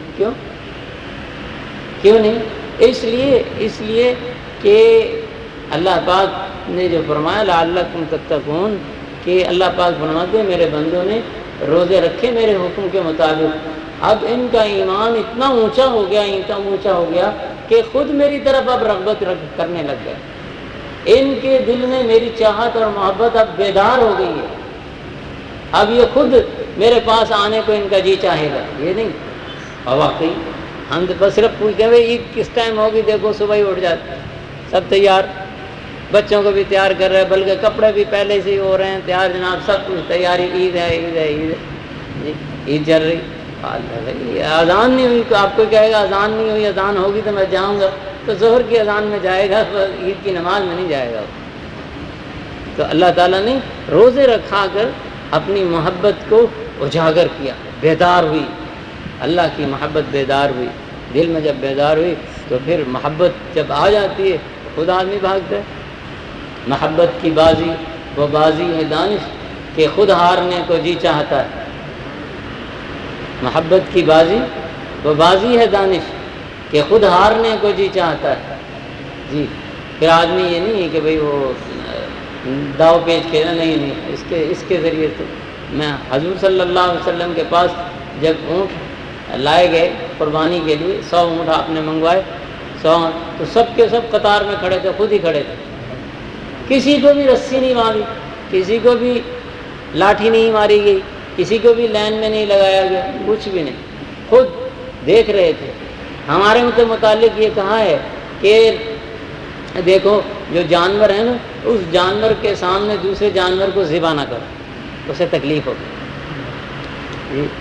کیوں نہیں؟ اس لیے کہ اللہ پاک نے جو فرمایا لعلکم تتقون، کہ اللہ پاک فرماتے ہیں میرے بندوں نے روزے رکھے میرے حکم کے مطابق، اب ان کا ایمان اتنا اونچا ہو گیا کہ خود میری طرف اب رغبت کرنے لگ گئے۔ ان کے دل میں میری چاہت اور محبت اب بیدار ہو گئی ہے، اب یہ خود میرے پاس آنے کو ان کا جی چاہے گا، یہ نہیں۔ اور واقعی ہم تو بس صرف پوچھتے ہیں عید کس ٹائم ہوگی، دیکھو صبح ہی اٹھ جاتے سب تیار، بچوں کو بھی تیار کر رہے ہیں، بلکہ کپڑے بھی پہلے سے ہی ہو رہے ہیں تیار، جناب سب کچھ تیاری، عید ہے جی، عید چل رہی، اذان نہیں ہوئی تو آپ کو کہے گا اذان نہیں ہوئی، اذان ہوگی تو میں جاؤں گا، تو ظہر کی اذان میں جائے گا، عید کی نماز میں نہیں جائے گا۔ تو اللہ تعالیٰ نے روزے رکھا کر اپنی محبت کو اجاگر کیا، بیدار ہوئی، اللہ کی محبت بیدار ہوئی، دل میں جب بیدار ہوئی تو پھر محبت جب آ جاتی ہے خود آدمی بھاگتا ہے۔ محبت کی بازی وہ بازی ہے دانش کہ خود ہارنے کو جی چاہتا ہے، محبت کی بازی وہ بازی ہے دانش کہ خود ہارنے کو جی چاہتا ہے جی۔ پھر آدمی یہ نہیں ہے کہ بھئی وہ داؤ پیچ کھیلا، نہیں، اس کے ذریعے تو میں حضور صلی اللہ علیہ وسلم کے پاس جب اونٹ لائے گئے قربانی کے لیے، 100 اونٹ آپ نے منگوائے، 100، تو سب کے سب قطار میں کھڑے تھے، خود ہی کھڑے تھے، کسی کو بھی رسی نہیں ماری، کسی کو بھی لاٹھی نہیں ماری گئی، کسی کو بھی لائن میں نہیں لگایا گیا، کچھ بھی نہیں، خود دیکھ رہے تھے۔ ہمارے متعلق یہ کہا ہے کہ دیکھو جو جانور ہے نا، اس جانور کے سامنے دوسرے جانور کو ذبح نہ کرو، اسے تکلیف ہوگی،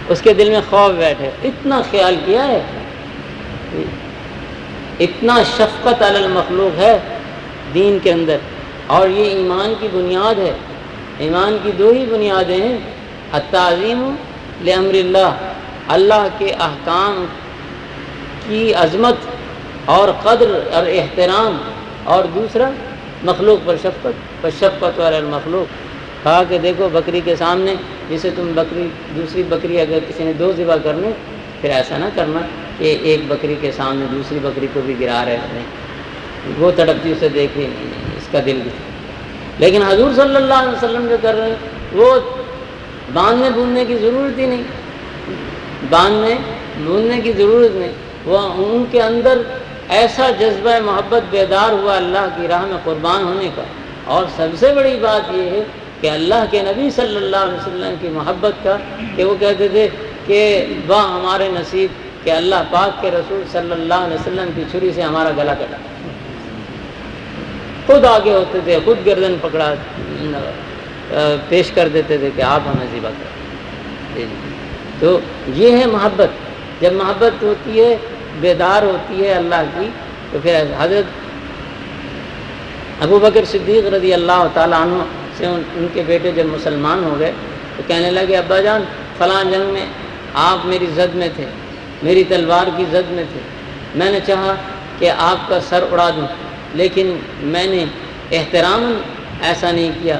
اس کے دل میں خوف بیٹھے، اتنا خیال کیا ہے، اتنا شفقت علی المخلوق ہے دین کے اندر۔ اور یہ ایمان کی بنیاد ہے، ایمان کی 2 ہی بنیادیں ہیں، التعظیم لامر اللہ، اللہ کے احکام کی عظمت اور قدر اور احترام، اور دوسرا مخلوق پر شفقت، شفقت علی المخلوق۔ کہا کہ دیکھو بکری کے سامنے، جسے تم دوسری بکری اگر کسی نے 2 ذبح کرنے، پھر ایسا نہ کرنا کہ ایک بکری کے سامنے دوسری بکری کو بھی گرا رہے ہیں، وہ تڑپتی اسے دیکھے نہیں، اس کا دل بھی۔ لیکن حضور صلی اللہ علیہ وسلم جو کر رہے ہیں، وہ باندھنے بوندھنے کی ضرورت ہی نہیں، باندھنے بوندھنے کی ضرورت نہیں، وہ ان کے اندر ایسا جذبہ محبت بیدار ہوا اللہ کی راہ میں قربان ہونے کا۔ اور سب سے بڑی بات یہ ہے کہ اللہ کے نبی صلی اللہ علیہ وسلم کی محبت کا، کہ وہ کہتے تھے کہ واہ ہمارے نصیب کہ اللہ پاک کے رسول صلی اللہ علیہ وسلم کی چھری سے ہمارا گلا کٹا، خود آگے ہوتے تھے، خود گردن پکڑا پیش کر دیتے تھے کہ آپ ہمیں ذبح کریں۔ تو یہ ہے محبت، جب محبت ہوتی ہے، بیدار ہوتی ہے اللہ کی، تو پھر حضرت ابو بکر صدیق رضی اللہ تعالیٰ عنہ سے ان کے بیٹے جب مسلمان ہو گئے تو کہنے لگے ابا جان فلاں جنگ میں آپ میری زد میں تھے، میری تلوار کی زد میں تھے، میں نے چاہا کہ آپ کا سر اڑا دوں، لیکن میں نے احترام ایسا نہیں کیا،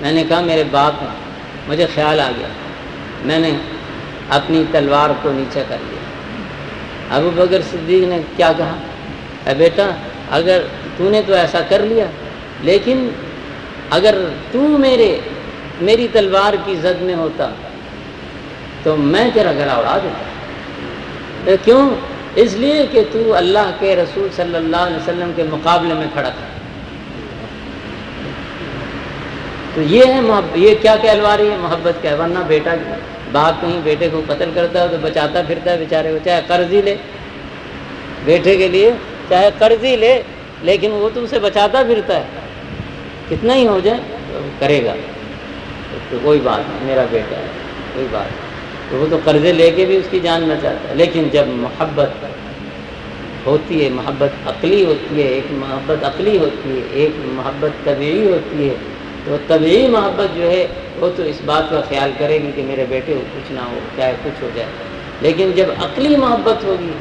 میں نے کہا میرے باپ ہیں، مجھے خیال آ گیا، میں نے اپنی تلوار کو نیچے کر لیا۔ ابو بکر صدیق نے کیا کہا، اے بیٹا اگر تو نے تو ایسا کر لیا، لیکن اگر تو میری تلوار کی زد میں ہوتا تو میں تیرا گلا اڑا دیتا۔ کیوں؟ اس لیے کہ تو اللہ کے رسول صلی اللہ علیہ وسلم کے مقابلے میں کھڑا تھا۔ تو یہ ہے محبت، یہ کیا کہلوا رہی ہے محبت کیا، ورنہ بیٹا باپ کہیں بیٹے کو قتل کرتا ہے تو بچاتا پھرتا ہے بیچارے کو، چاہے قرض ہی لے بیٹے کے لیے، چاہے قرض ہی لے، لیکن وہ تم سے بچاتا پھرتا ہے، کتنا ہی ہو جائے تو کرے گا، تو کوئی بات نہیں میرا بیٹا ہے، کوئی بات نہیں، تو وہ تو قرضے لے کے بھی اس کی جان بچاتا ہے۔ لیکن جب محبت ہوتی ہے، محبت عقلی ہوتی ہے، ایک محبت عقلی ہوتی ہے، ایک محبت طبیعی ہوتی ہے، تو طبیعی محبت جو ہے وہ تو اس بات کا خیال کرے گی کہ میرے بیٹے کو کچھ نہ ہو، چاہے کچھ ہو جائے۔ لیکن جب عقلی محبت ہوگی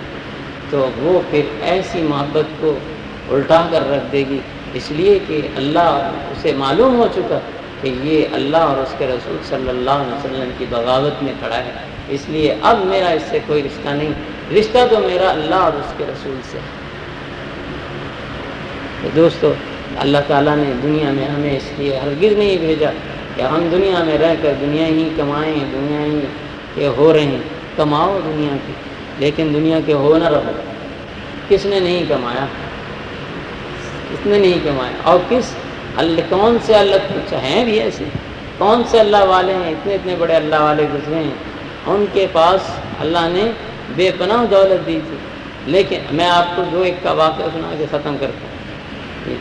تو وہ پھر ایسی محبت کو الٹا کر رکھ دے گی، اس لیے کہ اللہ اسے معلوم ہو چکا کہ یہ اللہ اور اس کے رسول صلی اللہ علیہ وسلم کی بغاوت میں کھڑا ہے، اس لیے اب میرا اس سے کوئی رشتہ نہیں، رشتہ تو میرا اللہ اور اس کے رسول سے ہے۔ تو دوستو، اللہ تعالیٰ نے دنیا میں ہمیں اس لیے ہرگز نہیں بھیجا کہ کہ ہم دنیا میں رہ کر دنیا ہی کمائیں، دنیا ہی کے ہو رہے ہیں، کماؤ دنیا کی، لیکن دنیا کے ہو نہ رہو۔ کس نے نہیں کمایا؟ کس نے نہیں کمایا؟ اور کون سے اللہ کچھ ہیں بھی ایسے، کون سے اللہ والے ہیں، اتنے بڑے اللہ والے گزرے ہیں، ان کے پاس اللہ نے بے پناہ دولت دی تھی۔ لیکن میں آپ کو جو ایک کا واقعہ سنا کے ختم کرتا ہوں۔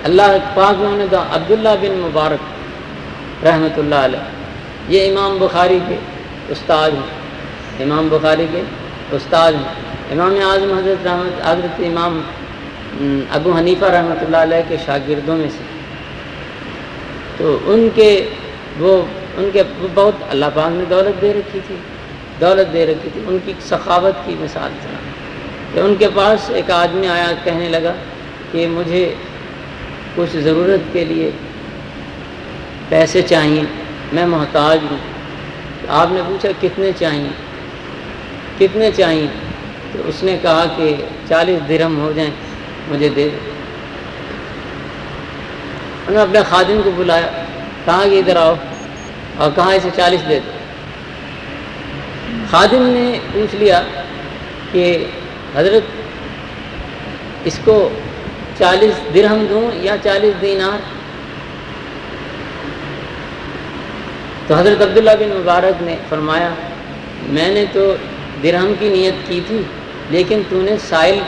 اللہ پاک نے عبداللہ بن مبارک رحمۃ اللہ علیہ، یہ امام بخاری کے استاد ہیں، امام بخاری کے استاد ہیں، امام اعظم حضرت امام ابو حنیفہ رحمۃ اللہ علیہ کے شاگردوں میں سے۔ تو ان کے بہت اللہ پاک نے دولت دے رکھی تھی، ان کی سخاوت کی مثال سنا کہ ان کے پاس ایک آدمی آیا، کہنے لگا کہ مجھے کچھ ضرورت کے لیے پیسے چاہیے، میں محتاج ہوں۔ آپ نے پوچھا کتنے چاہیے؟ تو اس نے کہا کہ 40 درہم ہو جائیں مجھے دے دو۔ انہوں نے اپنے خادم کو بلایا، کہا کہ ادھر آؤ، اور کہا اسے 40 دے دو۔ خادم نے پوچھ لیا کہ حضرت اس کو 40 درہم دوں یا 40 دینار؟ تو حضرت عبداللہ بن مبارک نے فرمایا میں نے تو درہم کی نیت کی تھی، لیکن تو نے سوالی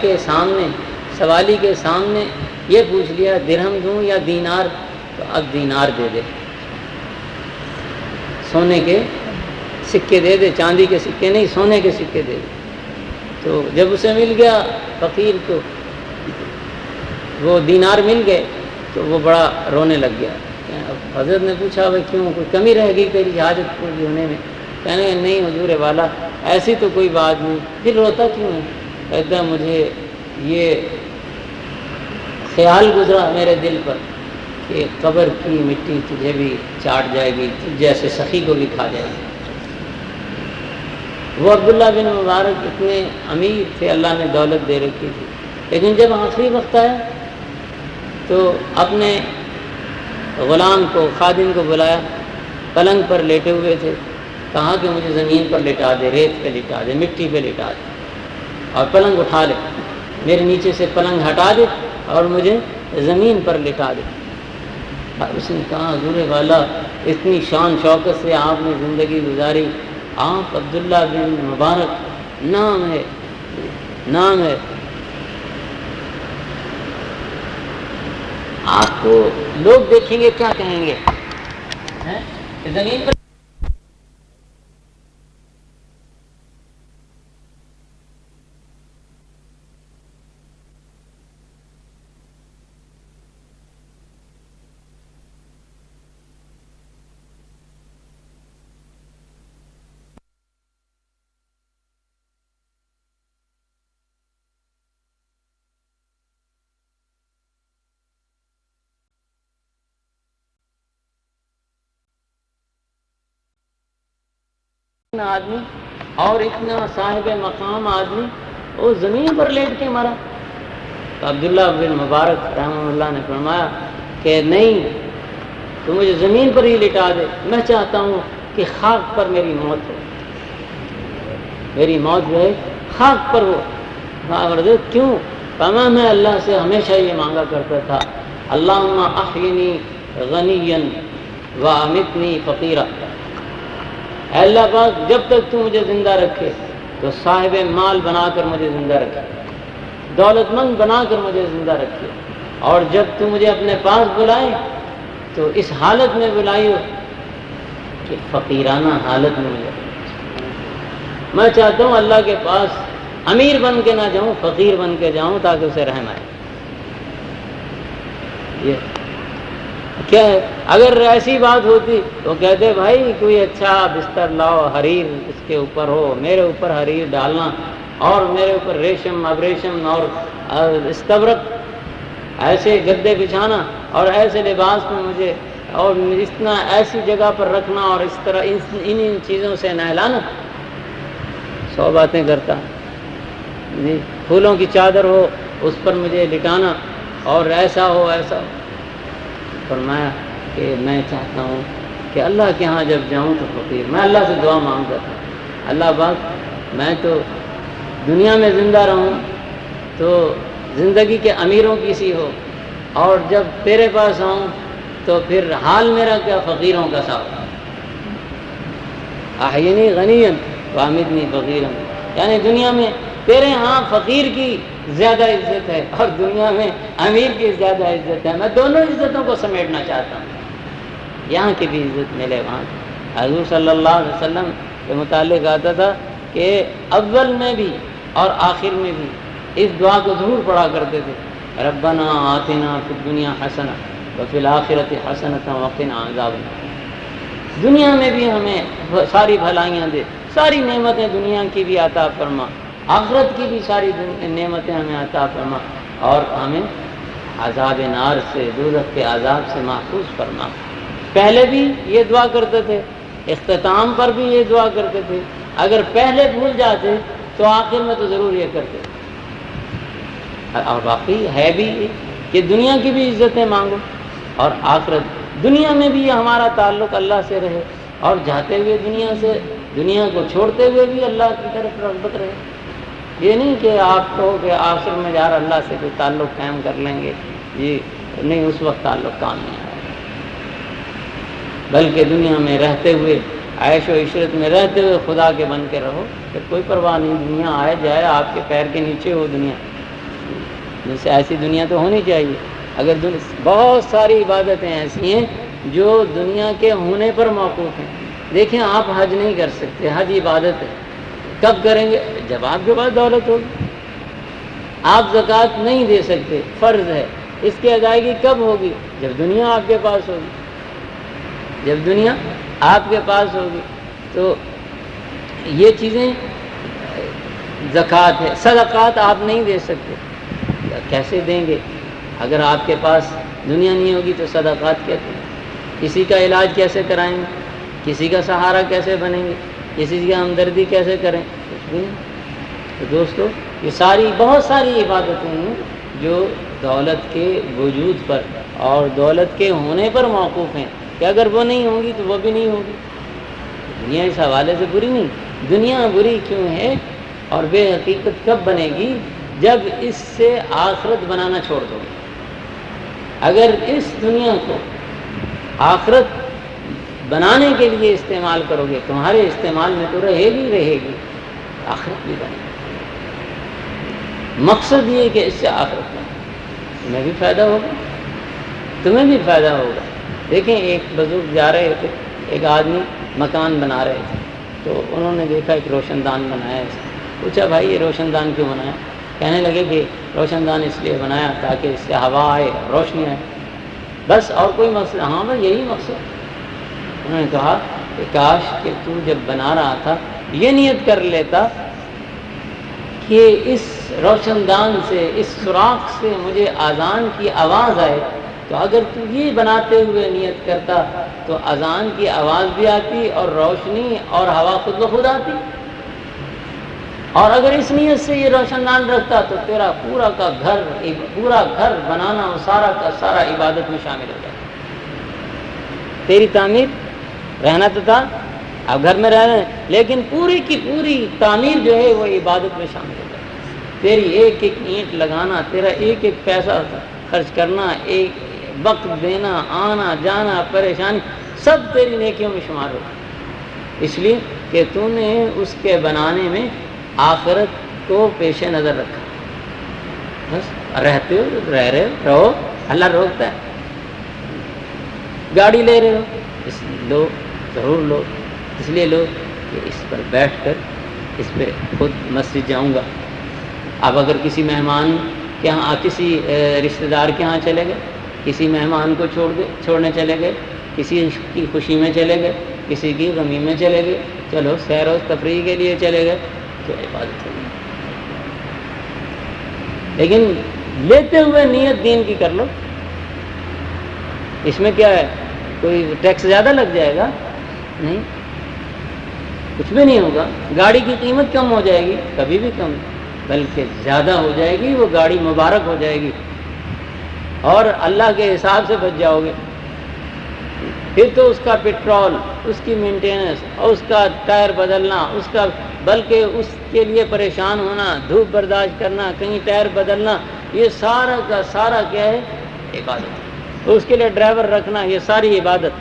کے سامنے یہ پوچھ لیا درہم دوں یا دینار، تو اب دینار دے دے، سونے کے سکے دے دے، چاندی کے سکے نہیں، سونے کے سکے دے دے۔ تو جب اسے مل گیا فقیر کو وہ دینار مل گئے تو وہ بڑا رونے لگ گیا۔ حضرت نے پوچھا بھائی کیوں، کوئی کمی رہ گئی تیری حاجت پوری ہونے میں؟ کہنے کہ نہیں حضور والا ایسی تو کوئی بات نہیں۔ پھر روتا کیوں ہے؟ کہتا مجھے یہ خیال گزرا میرے دل پر کہ قبر کی مٹی تجھے بھی چاٹ جائے گی، جیسے سخی کو بھی کھا جائے گی۔ وہ عبداللہ بن مبارک اتنے امیر تھے، اللہ نے دولت دے رکھی تھی، لیکن جب آخری وقت آیا تو اپنے غلام کو، خادم کو بلایا، پلنگ پر لیٹے ہوئے تھے، کہا کہ مجھے زمین پر لٹا دے، ریت پہ لٹا دے، مٹی پہ لٹا دے، اور پلنگ اٹھا لے، میرے نیچے سے پلنگ ہٹا دے اور مجھے زمین پر لٹا دے۔ اس نے کہا حضور والا اتنی شان شوکت سے آپ نے زندگی گزاری، آپ عبداللہ بن مبارک نام ہے، آپ کو لوگ دیکھیں گے کیا کہیں گے؟ زمین پر آدمی اور اتنا صاحب مقام آدمی وہ زمین پر لیٹ کے مرا۔ تو عبداللہ بن مبارک رحمہ اللہ نے فرمایا کہ نہیں، تو مجھے زمین پر ہی لٹا دے، میں چاہتا ہوں کہ خاک پر میری موت ہو، میری موت جو ہے خاک پر ہو۔ کیوں؟ فرمایا میں اللہ سے ہمیشہ یہ مانگا کرتا تھا اللہم احینی غنیا وامیتنی فقیرا، اے اللہ پاک جب تک تو مجھے زندہ رکھے تو صاحب مال بنا کر مجھے زندہ رکھے، دولت مند بنا کر مجھے زندہ رکھے، اور جب تو مجھے اپنے پاس بلائے تو اس حالت میں بلائی ہو کہ فقیرانہ حالت میں مجھے۔ میں چاہتا ہوں اللہ کے پاس امیر بن کے نہ جاؤں، فقیر بن کے جاؤں تاکہ اسے رحم آئے۔ یہ کیا ہے؟ اگر ایسی بات ہوتی تو کہتے بھائی کوئی اچھا بستر لاؤ، حریر اس کے اوپر ہو، میرے اوپر حریر ڈالنا اور میرے اوپر ریشم ابریشم اور استبرق ایسے گدے بچھانا اور ایسے لباس میں مجھے اور اتنا ایسی جگہ پر رکھنا اور اس طرح ان چیزوں سے نہلانا۔ 100 باتیں کرتا جی، پھولوں کی چادر ہو اس پر مجھے لٹانا اور ایسا ہو۔ فرمایا کہ میں چاہتا ہوں کہ اللہ کے ہاں جب جاؤں تو فقیر، میں اللہ سے دعا مانگتا تھا، اللہ پاک میں تو دنیا میں زندہ رہوں تو زندگی کے امیروں کی سی ہو، اور جب تیرے پاس آؤں تو پھر حال میرا کیا فقیروں کا سا، احینی غنیا وامتنی فقیرا، یعنی دنیا میں تیرے ہاں فقیر کی زیادہ عزت ہے اور دنیا میں امیر کی زیادہ عزت ہے، میں دونوں عزتوں کو سمیٹنا چاہتا ہوں، یہاں کی بھی عزت ملے وہاں کی۔ حضور صلی اللہ علیہ وسلم کے متعلق آتا تھا کہ اول میں بھی اور آخر میں بھی اس دعا کو ضرور پڑھا کرتے تھے، ربنا آتنا فی الدنیا حسنہ وفی الآخرۃ حسنۃ وقنا عذاب النار، دنیا میں بھی ہمیں ساری بھلائیاں دے، ساری نعمتیں دنیا کی بھی عطا فرما، آخرت کی بھی ساری نعمتیں ہمیں عطا فرما، اور ہمیں عذاب نار سے، دوزخ کے عذاب سے محفوظ فرما۔ پہلے بھی یہ دعا کرتے تھے، اختتام پر بھی یہ دعا کرتے تھے، اگر پہلے بھول جاتے تو آخر میں تو ضرور یہ کرتے، اور واقعی ہے بھی کہ دنیا کی بھی عزتیں مانگو اور آخرت، دنیا میں بھی ہمارا تعلق اللہ سے رہے، اور جاتے ہوئے دنیا سے، دنیا کو چھوڑتے ہوئے بھی اللہ کی طرف رغبت رہے۔ یہ نہیں کہ آپ کہو کہ آخر میں یار اللہ سے کوئی تعلق قائم کر لیں گے، جی نہیں، اس وقت تعلق کام نہیں آئے گا، بلکہ دنیا میں رہتے ہوئے، عیش و عشرت میں رہتے ہوئے خدا کے بن کے رہو، کہ کوئی پرواہ نہیں، دنیا آئے جائے، آپ کے پیر کے نیچے ہو دنیا، جیسے ایسی دنیا تو ہونی چاہیے۔ اگر بہت ساری عبادتیں ایسی ہیں جو دنیا کے ہونے پر موقوف ہیں، دیکھیں آپ حج نہیں کر سکتے، حج عبادت ہے، کب کریں گے؟ جب آپ کے پاس دولت ہوگی۔ آپ زکوٰۃ نہیں دے سکتے، فرض ہے، اس کی ادائیگی کب ہوگی؟ جب دنیا آپ کے پاس ہوگی، جب دنیا آپ کے پاس ہوگی۔ تو یہ چیزیں زکوٰۃ ہے، صدقات آپ نہیں دے سکتے، کیسے دیں گے اگر آپ کے پاس دنیا نہیں ہوگی؟ تو صدقات کہتے ہیں۔ کسی کا علاج کیسے کرائیں گے؟ کسی کا سہارا کیسے بنیں گے؟ کسی کی ہمدردی کیسے کریں؟ کچھ بھی نہیں۔ تو دوستو، یہ ساری بہت ساری عبادتیں ہیں جو دولت کے وجود پر اور دولت کے ہونے پر موقوف ہیں، کہ اگر وہ نہیں ہوں گی تو وہ بھی نہیں ہوگی۔ دنیا اس حوالے سے بری نہیں، دنیا بری کیوں ہے اور بے حقیقت کب بنے گی؟ جب اس سے آخرت بنانا چھوڑ دو گے۔ اگر اس دنیا کو آخرت بنانے کے لیے استعمال کرو گے، تمہارے استعمال میں تو رہے گی آخرت بھی بنے گی۔ مقصد یہ کہ اس سے آخرت بنے، تمہیں بھی فائدہ ہوگا، تمہیں بھی فائدہ ہوگا۔ دیکھیں، ایک بزرگ جا رہے تھے، ایک آدمی مکان بنا رہے تھے، تو انہوں نے دیکھا ایک روشن دان بنایا ہے، پوچھا بھائی یہ روشن دان کیوں بنایا؟ کہنے لگے کہ روشن دان اس لیے بنایا تاکہ اس سے ہوا آئے، روشنی آئے، بس، اور کوئی مقصد؟ ہاں بس یہی مقصد۔ انہوں نے کہا کہ کاش کہ تو جب بنا رہا تھا یہ نیت کر لیتا کہ اس روشن دان سے، اس سوراخ سے مجھے اذان کی آواز آئے، تو اگر تو یہ بناتے ہوئے نیت کرتا تو اذان کی آواز بھی آتی اور روشنی اور ہوا خود بخود آتی، اور اگر اس نیت سے یہ روشن دان رکھتا تو تیرا پورا گھر بنانا اور سارا کا سارا عبادت میں شامل ہو جاتا۔ تیری تعمیر رہنا تو تھا، اب گھر میں رہ رہے ہیں، لیکن پوری کی پوری تعمیر جو ہے وہ عبادت میں شامل ہو جاتا۔ تیری ایک ایک اینٹ لگانا، تیرا ایک ایک پیسہ خرچ کرنا، ایک وقت دینا، آنا جانا، پریشانی، سب تیری نیکیوں میں شمار ہو، اس لیے کہ تو نے اس کے بنانے میں آخرت کو پیش نظر رکھا۔ بس رہتے ہو، رہو، اللہ روکتا ہے۔ گاڑی لے رہے ہو، ضرور لو، اس لیے لو کہ اس پر بیٹھ کر اس پہ خود مسجد جاؤں گا۔ اب اگر کسی مہمان کے ہاں، کسی رشتہ دار کے ہاں چلے گئے، کسی مہمان کو چھوڑنے چلے گئے، کسی کی خوشی میں چلے گئے، کسی کی غمی میں چلے گئے، چلو سیر و تفریح کے لیے چلے گئے، تو عبادت ہوگی۔ لیکن لیتے ہوئے نیت دین کی کر لو، اس میں کیا ہے؟ کوئی ٹیکس زیادہ لگ جائے گا؟ نہیں، کچھ بھی نہیں ہوگا۔ گاڑی کی قیمت کم ہو جائے گی؟ کبھی بھی کم، بلکہ زیادہ ہو جائے گی، وہ گاڑی مبارک ہو جائے گی، اور اللہ کے حساب سے بچ جاؤ گے۔ پھر تو اس کا پیٹرول، اس کی مینٹیننس اور اس کا ٹائر بدلنا، اس کا بلکہ اس کے لیے پریشان ہونا، دھوپ برداشت کرنا، کہیں ٹائر بدلنا، یہ سارا کا سارا کیا ہے؟ عبادت. اس کے لیے ڈرائیور رکھنا، یہ ساری عبادت.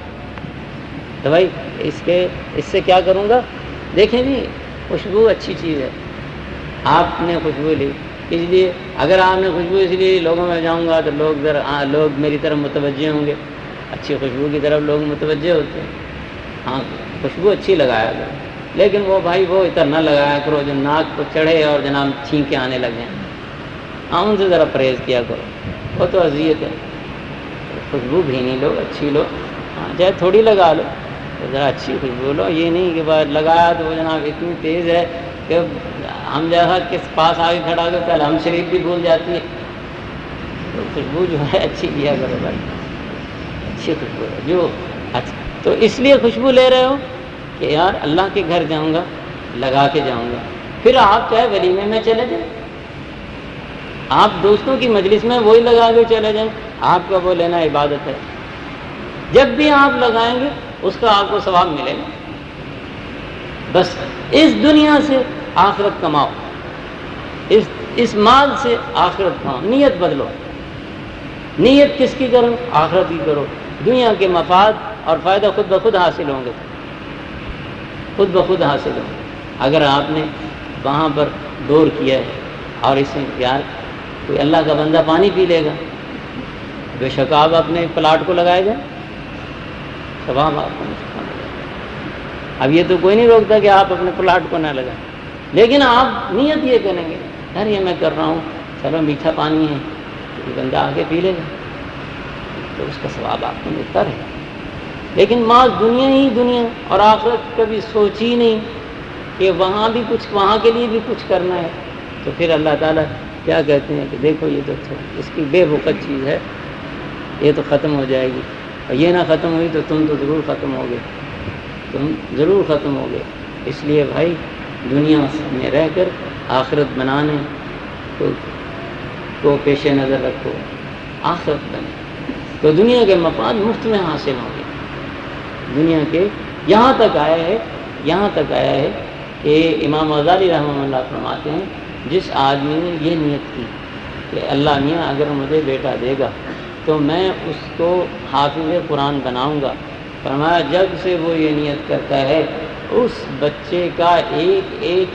تو بھائی اس سے کیا کروں گا؟ دیکھیں جی، خوشبو اچھی چیز ہے. آپ نے خوشبو لی، اس لیے اگر آپ نے خوشبو اس لیے لوگوں میں جاؤں گا تو لوگ میری طرف متوجہ ہوں گے. اچھی خوشبو کی طرف لوگ متوجہ ہوتے ہیں. ہاں، خوشبو اچھی لگایا کرو، لیکن وہ بھائی وہ اتنا نہ لگایا کرو جو ناک کو چڑھے اور جناب چھینکیں آنے لگ جائیں. ہاں، ان سے ذرا پرہیز کیا کرو، وہ تو اذیت ہے. خوشبو بھینی لو، اچھی لو. ہاں، چاہے تھوڑی لگا لو، ذرا اچھی خوشبو لو. یہ نہیں کہ بعد لگایا تو وہ جناب اتنی تیز ہے کہ ہم جیسا کس پاس آگے کھڑا ہو پہلے ہم شریف بھی بھول جاتی ہے. تو خوشبو جو ہے اچھی لیا کرو بھائی، اچھی خوشبو ہے جو اچھا. تو اس لیے خوشبو لے رہے ہو کہ یار اللہ کے گھر جاؤں گا، لگا کے جاؤں گا. پھر آپ چاہے ولیمے میں چلے جائیں، آپ دوستوں کی مجلس میں وہی لگا کے چلے جائیں، آپ کا وہ لینا عبادت ہے. جب بھی آپ لگائیں گے اس کا آپ کو ثواب ملے گا. بس اس دنیا سے آخرت کماؤ، اس مال سے آخرت کماؤ. نیت بدلو. نیت کس کی کرو؟ آخرت کی کرو. دنیا کے مفاد اور فائدہ خود بخود حاصل ہوں گے، خود بخود حاصل ہوں گے. اگر آپ نے وہاں پر دور کیا ہے اور اس میں یار کوئی اللہ کا بندہ پانی پی لے گا، بے شک آپ اپنے پلاٹ کو لگائے جائیں، ثواب آپ کو ملے گا. اب یہ تو کوئی نہیں روکتا کہ آپ اپنے پلاٹ کو نہ لگائیں، لیکن آپ نیت یہ کریں گے یار یہ میں کر رہا ہوں، چلو میٹھا پانی ہے، کوئی بندہ آگے پی لے گا تو اس کا ثواب آپ کو ملتا رہے. لیکن ماں دنیا ہی دنیا، اور آخرت کبھی سوچی نہیں کہ وہاں بھی کچھ، وہاں کے لیے بھی کچھ کرنا ہے. تو پھر اللہ تعالیٰ کیا کہتے ہیں کہ دیکھو یہ تو اس کی بے وقت چیز ہے، یہ تو ختم ہو جائے گی، اور یہ نہ ختم ہوئی تو تم تو ضرور ختم ہوگے، تم ضرور ختم ہوگے. اس لیے بھائی دنیا میں رہ کر آخرت بنانے کو پیش نظر رکھو. آخرت بنے تو دنیا کے مفاد مفت میں حاصل ہوں گے. دنیا کے یہاں تک آیا ہے کہ امام غزالی رحمہ اللہ فرماتے ہیں جس آدمی نے یہ نیت کی کہ اللہ میاں اگر مجھے بیٹا دے گا تو میں اس کو حافظ قرآن بناؤں گا. فرمایا جب سے وہ یہ نیت کرتا ہے اس بچے کا ایک ایک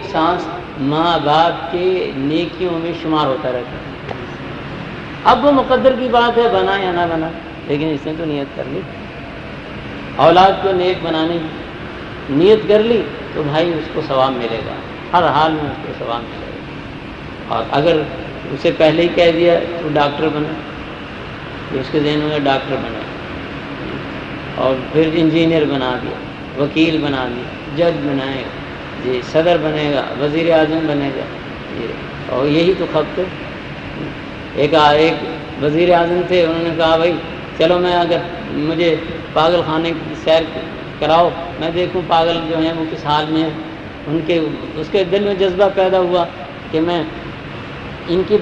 سانس ماں باپ کے نیکیوں میں شمار ہوتا رہتا ہے. اب وہ مقدر کی بات ہے بنا یا نہ بنا، لیکن اس نے تو نیت کر لی، اولاد کو نیک بنانے کی نیت کر لی تو بھائی اس کو ثواب ملے گا، ہر حال میں اس کو ثواب ملے گا. اور اگر اسے پہلے ہی کہہ دیا تو ڈاکٹر بنے، اس کے ذہن میں ڈاکٹر بنے، اور پھر انجینئر بنا دیا، وکیل بنا دیا، جج بنائے گا جی، صدر بنے گا، وزیر اعظم بنے گا جی. اور یہی تو خبر ہے. ایک وزیر اعظم تھے، انہوں نے کہا بھائی چلو میں اگر مجھے پاگل خانے کی سیر کراؤ، میں دیکھوں پاگل جو ہیں وہ کس حال میں ہیں. اس کے دل میں جذبہ پیدا ہوا کہ میں ان کی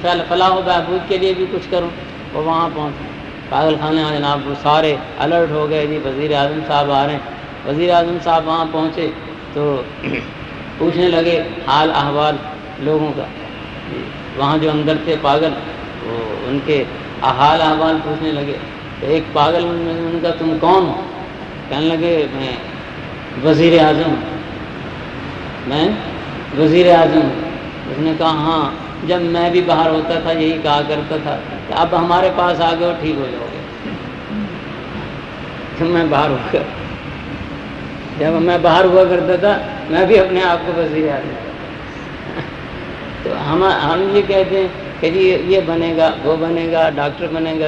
فلاح و بہبود کے لیے بھی کچھ کروں. وہ وہاں پہنچے پاگل خانے میں، جناب وہ سارے الرٹ ہو گئے جی وزیر اعظم صاحب آ رہے ہیں. وزیر اعظم صاحب وہاں پہنچے تو پوچھنے لگے حال احوال لوگوں کا. وہاں جو اندر تھے پاگل، وہ ان کے حال احوال پوچھنے لگے. تو ایک پاگل ان کا تم کون ہو؟ کہنے لگے میں وزیر اعظم ہوں. اس نے کہا ہاں جب میں بھی باہر ہوتا تھا یہی کہا کرتا تھا کہ اب ہمارے پاس آ گئے ہو ٹھیک ہو جاؤ گے. جب میں باہر ہوا کرتا تھا میں بھی اپنے آپ کو وزیر اعظم. تو ہم یہ کہتے ہیں کہ جی یہ بنے گا، وہ بنے گا، ڈاکٹر بنے گا.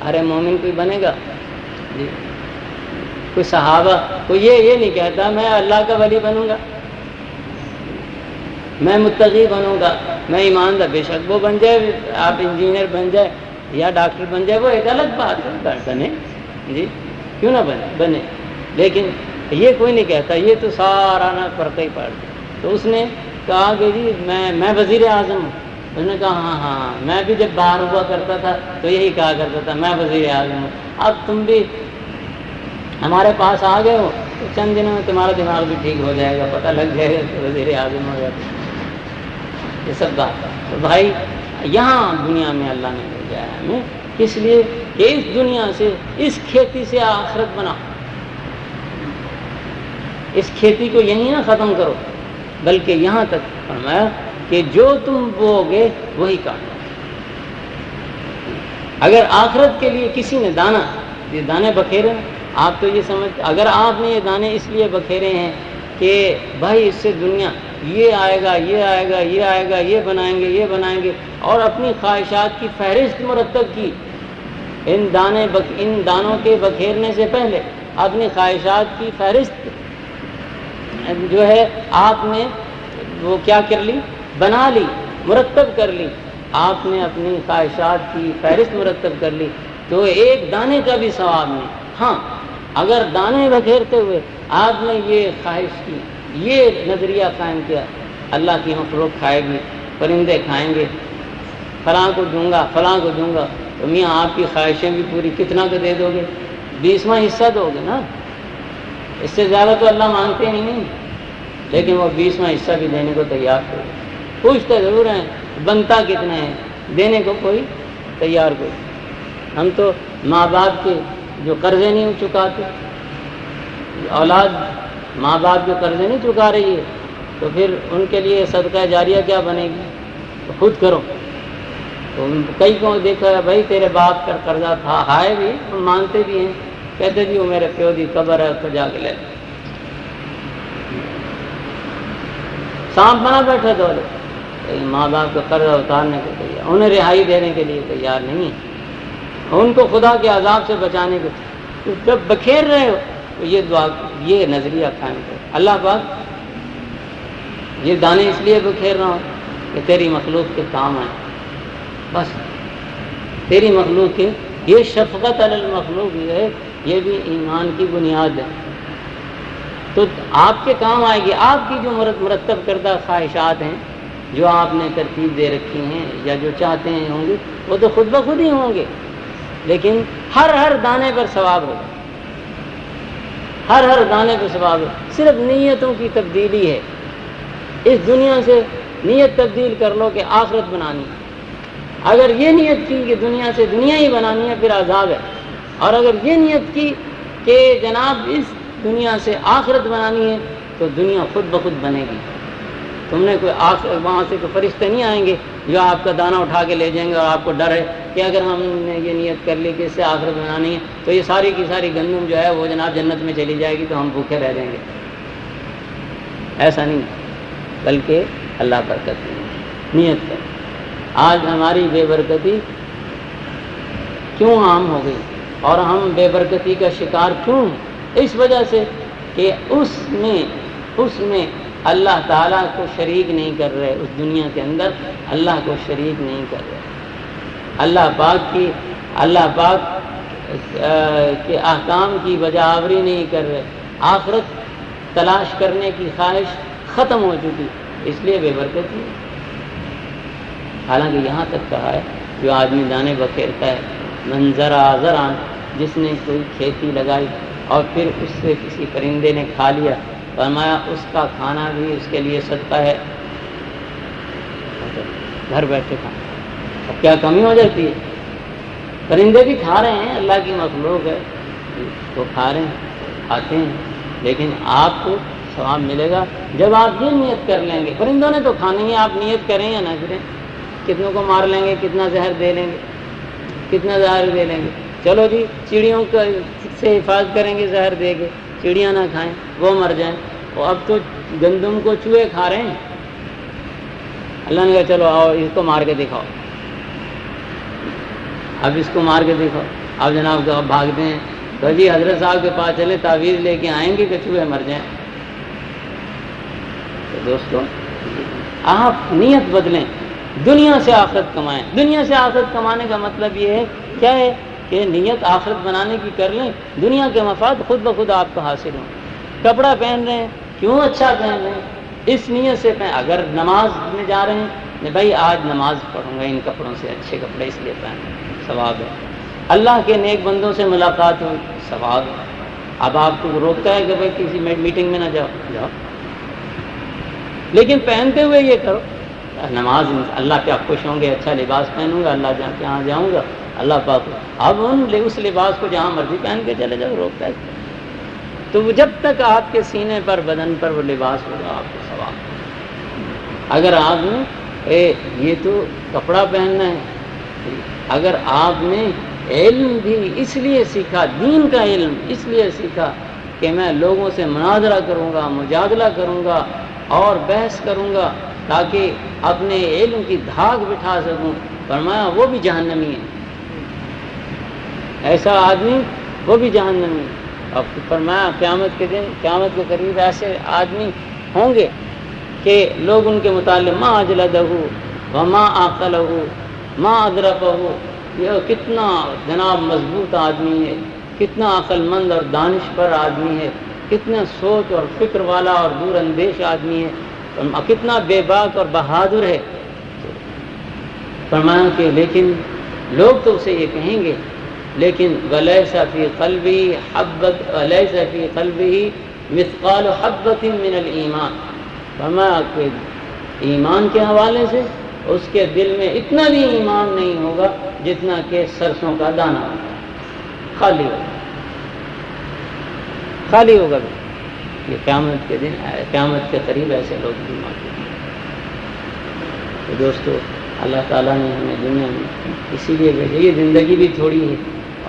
ارے مومن کوئی بنے گا جی؟ کوئی صحابہ کوئی یہ نہیں کہتا میں اللہ کا ولی بنوں گا، میں متقی بنوں گا، میں ایماندار. بے شک وہ بن جائے، آپ انجینئر بن جائے یا ڈاکٹر بن جائے وہ ایک الگ بات ہے، بنے جی، کیوں نہ بنے. لیکن یہ کوئی نہیں کہتا، یہ تو سارا نا فرقہ ہی پڑ گیا. تو اس نے کہا کہ جی میں وزیر اعظم ہوں. اس نے کہا ہاں ہاں میں بھی جب باہر ہوا کرتا تھا تو یہی کہا کرتا تھا میں وزیر اعظم ہوں، اب تم بھی ہمارے پاس آ گئے ہو تو چند دنوں میں تمہارا دماغ بھی ٹھیک ہو جائے گا، پتہ لگ جائے گا کہ وزیر اعظم ہو جاتا۔ یہ سب بات تو بھائی یہاں دنیا میں اللہ نے بھیجا ہے ہمیں کس لیے کہ اس دنیا سے اس کھیتی سے آخرت بنا، اس کھیتی کو یہیں نہ ختم کرو بلکہ یہاں تک فرمایا کہ جو تم بو گے وہی کاٹو۔ اگر آخرت کے لیے کسی نے یہ دانے بکھیرے، آپ تو یہ سمجھ، اگر آپ نے یہ دانے اس لیے بکھیرے ہیں کہ بھائی اس سے دنیا یہ آئے گا یہ آئے گا یہ آئے گا یہ بنائیں گے اور اپنی خواہشات کی فہرست مرتب کی، ان دانوں کے بکھیرنے سے پہلے اپنی خواہشات کی فہرست جو ہے آپ نے وہ کیا کر لی، بنا لی، مرتب کر لی، آپ نے اپنی خواہشات کی فہرست مرتب کر لی تو ایک دانے کا بھی ثواب نہیں۔ ہاں اگر دانے بکھیرتے ہوئے آپ نے یہ خواہش کی، یہ نظریہ قائم کیا اللہ کی مخلوق کھائے گی، پرندے کھائیں گے، فلاں کو دوں گا فلاں کو دوں گا، تو میاں آپ کی خواہشیں بھی پوری کتنا کو دے دو گے؟ 20واں حصہ دو گے نا، اس سے زیادہ تو اللہ مانگتے ہی نہیں، لیکن وہ 20واں حصہ بھی دینے کو تیار ہو، پوچھتے ضرور ہیں بنتا کتنا ہے، دینے کو کوئی تیار کوئی۔ ہم تو ماں باپ کے جو قرضے نہیں چکاتے، اولاد ماں باپ کے قرضے نہیں چکا رہی ہے تو پھر ان کے لیے صدقہ جاریہ کیا بنے گی؟ تو خود کرو۔ تو کئی کو دیکھا ہے بھائی تیرے باپ کا قرضہ تھا، ہائے بھی ہم مانتے بھی ہیں، کہتے جی وہ میرے پیو دی قبر ہے تو جا کے لے سانپ بنا بیٹھے دولے، ماں باپ کا قرضہ اتارنے کے تیار، انہیں رہائی دینے کے لیے تیار نہیں ہے، ان کو خدا کے عذاب سے بچانے کے جب بکھیر رہے ہو تو یہ دعا، یہ نظریہ قائم کرو اللہ پاک یہ دانے اس لیے بکھیر رہا ہوں کہ تیری مخلوق کے کام آئے، بس تیری مخلوق کے، یہ شفقت علی المخلوق ہے، یہ بھی ایمان کی بنیاد ہے، تو آپ کے کام آئے گی۔ آپ کی جو مرتب کردہ خواہشات ہیں جو آپ نے ترتیب دے رکھی ہیں یا جو چاہتے ہیں ہوں گے وہ تو خود بخود ہی ہوں گے، لیکن ہر دانے پر ثواب ہوگا، ہر دانے پر ثواب ہے، صرف نیتوں کی تبدیلی ہے۔ اس دنیا سے نیت تبدیل کر لو کہ آخرت بنانی ہے، اگر یہ نیت کی کہ دنیا سے دنیا ہی بنانی ہے پھر عذاب ہے، اور اگر یہ نیت کی کہ جناب اس دنیا سے آخرت بنانی ہے تو دنیا خود بخود بنے گی۔ تم نے کوئی وہاں سے کوئی فرشتے نہیں آئیں گے جو آپ کا دانہ اٹھا کے لے جائیں گے اور آپ کو ڈر ہے کہ اگر ہم نے یہ نیت کر لی کہ اس سے آخرت بنانی ہے تو یہ ساری کی ساری گندم جو ہے وہ جناب جنت میں چلی جائے گی تو ہم بھوکے رہ جائیں گے۔ ایسا نہیں، بلکہ اللہ برکت دے، نیت کر۔ آج ہماری بے برکتی کیوں عام ہو گئی اور ہم بے برکتی کا شکار کیوں ہیں؟ اس وجہ سے کہ اس میں اللہ تعالیٰ کو شریک نہیں کر رہے، اس دنیا کے اندر اللہ کو شریک نہیں کر رہے، اللہ پاک کے احکام کی بجا آوری نہیں کر رہے، آخرت تلاش کرنے کی خواہش ختم ہو چکی، اس لیے بے برکتی۔ حالانکہ یہاں تک کہا ہے جو آدمی دانے بکھیرتا ہے، منظر زرعن، جس نے کوئی کھیتی لگائی اور پھر اس سے کسی پرندے نے کھا لیا، فرمایا اس کا کھانا بھی اس کے لیے صدقہ ہے، گھر بیٹھے کھانا۔ اب کیا کمی ہو جاتی ہے؟ پرندے بھی کھا رہے ہیں، اللہ کی مخلوق ہے، وہ کھا رہے ہیں، کھاتے ہیں، لیکن آپ کو ثواب ملے گا جب آپ یہ نیت کر لیں گے۔ پرندوں نے تو کھانا ہی، آپ نیت کریں یا نہ کریں، کتنوں کو مار لیں گے، کتنا زہر دے لیں گے، کتنا زہر دے لیں گے۔ چلو جی چڑیوں سے حفاظت کریں گے زہر دے کے، چڑیاں نہ کھائیں، وہ مر جائیں، اور اب تو گندم کو چوہے کھا رہے ہیں۔ اللہ نے کہا چلو آؤ اس کو مار کے دکھاؤ، اب اس کو مار کے دکھاؤ، اب جناب بھاگتے ہیں تو جی حضرت صاحب کے پاس چلے تعویذ لے کے آئیں گے کہ چوہے مر جائیں۔ تو دوستو آپ نیت بدلیں، دنیا سے آخرت کمائیں۔ دنیا سے آخرت کمانے کا مطلب یہ ہے کیا ہے کہ نیت آخرت بنانے کی کر لیں، دنیا کے مفاد خود بخود آپ کو حاصل ہوں۔ کپڑا پہن رہے ہیں، کیوں اچھا پہن رہے ہیں، اس نیت سے پہن، اگر نماز میں جا رہے ہیں کہ بھائی آج نماز پڑھوں گا ان کپڑوں سے، اچھے کپڑے اس لیے پہن، ثواب ہے۔ اللہ کے نیک بندوں سے ملاقات ہوئی، ثواب ہے۔ اب آپ کو روکتا ہے کہ بھائی کسی میٹنگ میں نہ جاؤ، جاؤ، لیکن پہنتے ہوئے یہ کرو نماز، اللہ پہ آپ خوش ہوں گے، اچھا لباس پہنوں گا، اللہ جہاں جاؤں گا اللہ پاک اب اس لباس کو جہاں مرضی پہن کے چلے جاؤ، روکتا ہے؟ تو جب تک آپ کے سینے پر بدن پر وہ لباس ہوگا آپ کو ثواب۔ اگر آپ نے یہ تو کپڑا پہننا ہے، اگر آپ نے علم بھی اس لیے سیکھا، دین کا علم اس لیے سیکھا کہ میں لوگوں سے مناظرہ کروں گا، مجادلہ کروں گا اور بحث کروں گا تاکہ اپنے علم کی دھاگ بٹھا سکوں، فرمایا وہ بھی جہنمی ہے، ایسا آدمی وہ بھی جہنمی ہے۔ اور فرمایا قیامت کے دن، قیامت کے قریب ایسے آدمی ہوں گے کہ لوگ ان کے متعلق ما اجلدہ وما عقلہ ما ادرکہ، یہ کتنا جناب مضبوط آدمی ہے، کتنا عقل مند اور دانشور آدمی ہے، کتنا سوچ اور فکر والا اور دور اندیش آدمی ہے، کتنا بے باک اور بہادر ہے۔ فرمایا کہ لیکن لوگ تو اسے یہ کہیں گے لیکن ولیس فی قلبی حبۃ، ولیس فی قلبہ مثقال حبۃ من الایمان، فرمایا کہ ایمان کے حوالے سے اس کے دل میں اتنا بھی ایمان نہیں ہوگا جتنا کہ سرسوں کا دانہ ہوگا، خالی ہوگا، خالی ہوگا بھی۔ یہ قیامت کے دن، قیامت کے قریب ایسے لوگ بھی موجود ہیں۔ تو دوستو اللہ تعالیٰ نے ہمیں دنیا میں اسی لیے بھیجا، یہ زندگی بھی تھوڑی ہے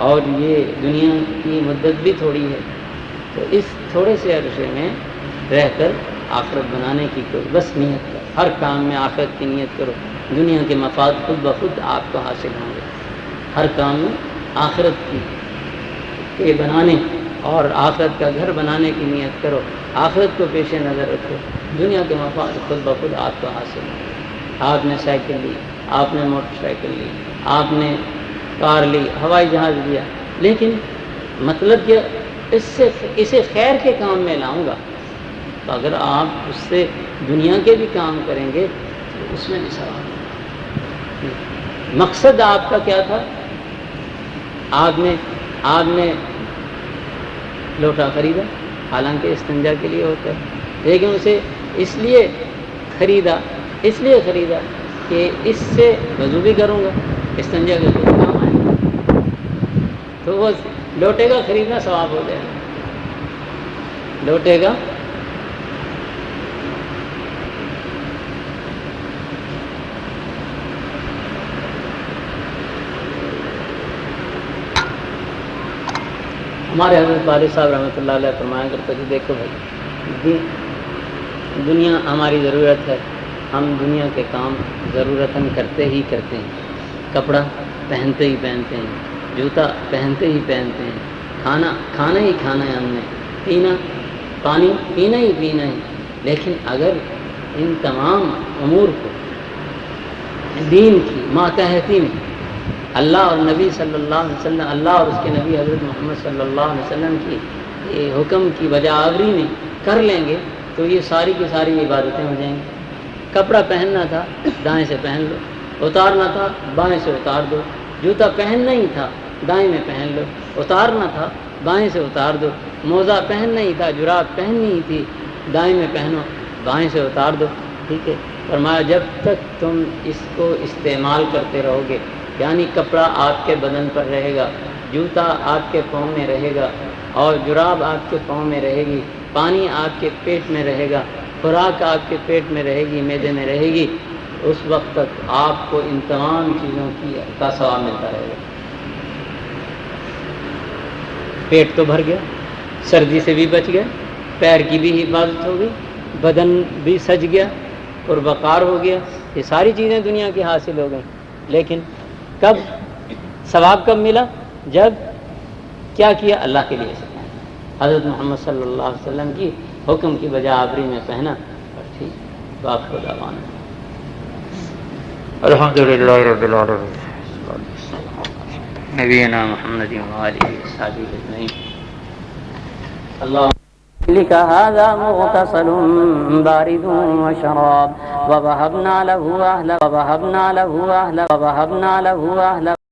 اور یہ دنیا کی مدت بھی تھوڑی ہے، تو اس تھوڑے سے عرصے میں رہ کر آخرت بنانے کی کوئی بس نیت کرو، ہر کام میں آخرت کی نیت کرو، دنیا کے مفاد خود بخود آپ کو حاصل ہوں گے۔ ہر کام میں آخرت کے بنانے اور آخرت کا گھر بنانے کی نیت کرو، آخرت کو پیش نظر رکھو، دنیا کے مفاد خود بخود آپ کو حاصل ہوں گے۔ آپ نے سائیکل لی، آپ نے موٹر سائیکل لی، آپ نے کار لی، ہوائی جہاز لیا، لیکن مطلب کہ اسے خیر کے کام میں لاؤں گا، تو اگر آپ اس سے دنیا کے بھی کام کریں گے تو اس میں بھی ثواب۔ مقصد آپ کا کیا تھا؟ آپ نے لوٹا خریدا، حالانکہ استنجا کے لیے ہوتا ہے، لیکن اسے اس لیے خریدا کہ اس سے وضو بھی کروں گا، استنجا کے کوئی کام آئے گا، تو وہ لوٹے کا خریدنا ثواب ہو جائے گا، لوٹے گا ہمارے حضرت والد صاحب رحمۃ اللہ علیہ فرمایا کرتے تھے، دیکھو بھائی دنیا ہماری ضرورت ہے، ہم دنیا کے کام ضرورتاً کرتے ہی کرتے ہیں، کپڑا پہنتے ہی پہنتے ہیں، جوتا پہنتے ہی پہنتے ہیں، کھانا ہی کھانا ہے ہم نے، پانی پینا ہی پینا ہے، لیکن اگر ان تمام امور کو دین کی ماتحتی میں اللہ اور نبی صلی اللہ علیہ وسلم، اللہ اور اس کے نبی حضرت محمد صلی اللہ علیہ وسلم کی حکم کی وجہ آوری میں کر لیں گے تو یہ ساری کی ساری عبادتیں ہو جائیں گی۔ کپڑا پہننا تھا دائیں سے پہن لو، اتارنا تھا بائیں سے اتار دو، جوتا پہننا ہی تھا دائیں میں پہن لو، اتارنا تھا بائیں سے اتار دو، موزہ پہننا ہی تھا، جراب پہننی ہی تھی، دائیں میں پہنو بائیں سے اتار دو، ٹھیک ہے۔ فرمایا جب تک تم اس کو استعمال کرتے رہو گے، یعنی کپڑا آپ کے بدن پر رہے گا، جوتا آپ کے پاؤں میں رہے گا اور جراب آپ کے پاؤں میں رہے گی، پانی آپ کے پیٹ میں رہے گا، خوراک آپ کے پیٹ میں رہے گی، معدے میں رہے گی، اس وقت تک آپ کو ان تمام چیزوں کا ثواب ملتا رہے گا۔ پیٹ تو بھر گیا، سردی سے بھی بچ گیا، پیر کی بھی حفاظت ہو گئی، بدن بھی سج گیا، پروقار ہو گیا، یہ ساری چیزیں دنیا کی حاصل ہو گئیں، لیکن کب ثواب کب ملا؟ جب کیا کیا؟ اللہ کے لیے سے پہنا، حضرت محمد صلی اللہ علیہ وسلم کی حکم کی وجہ آوری میں پہنا، اور ٹھیک تو آپ کو دعوان ہے۔ الحمدللہ رب العالمین، نبینا محمد و آلہ وصحبہ اجمعین۔ اللہ لك هذا مغتسل بارد وشراب ووهبنا له أهله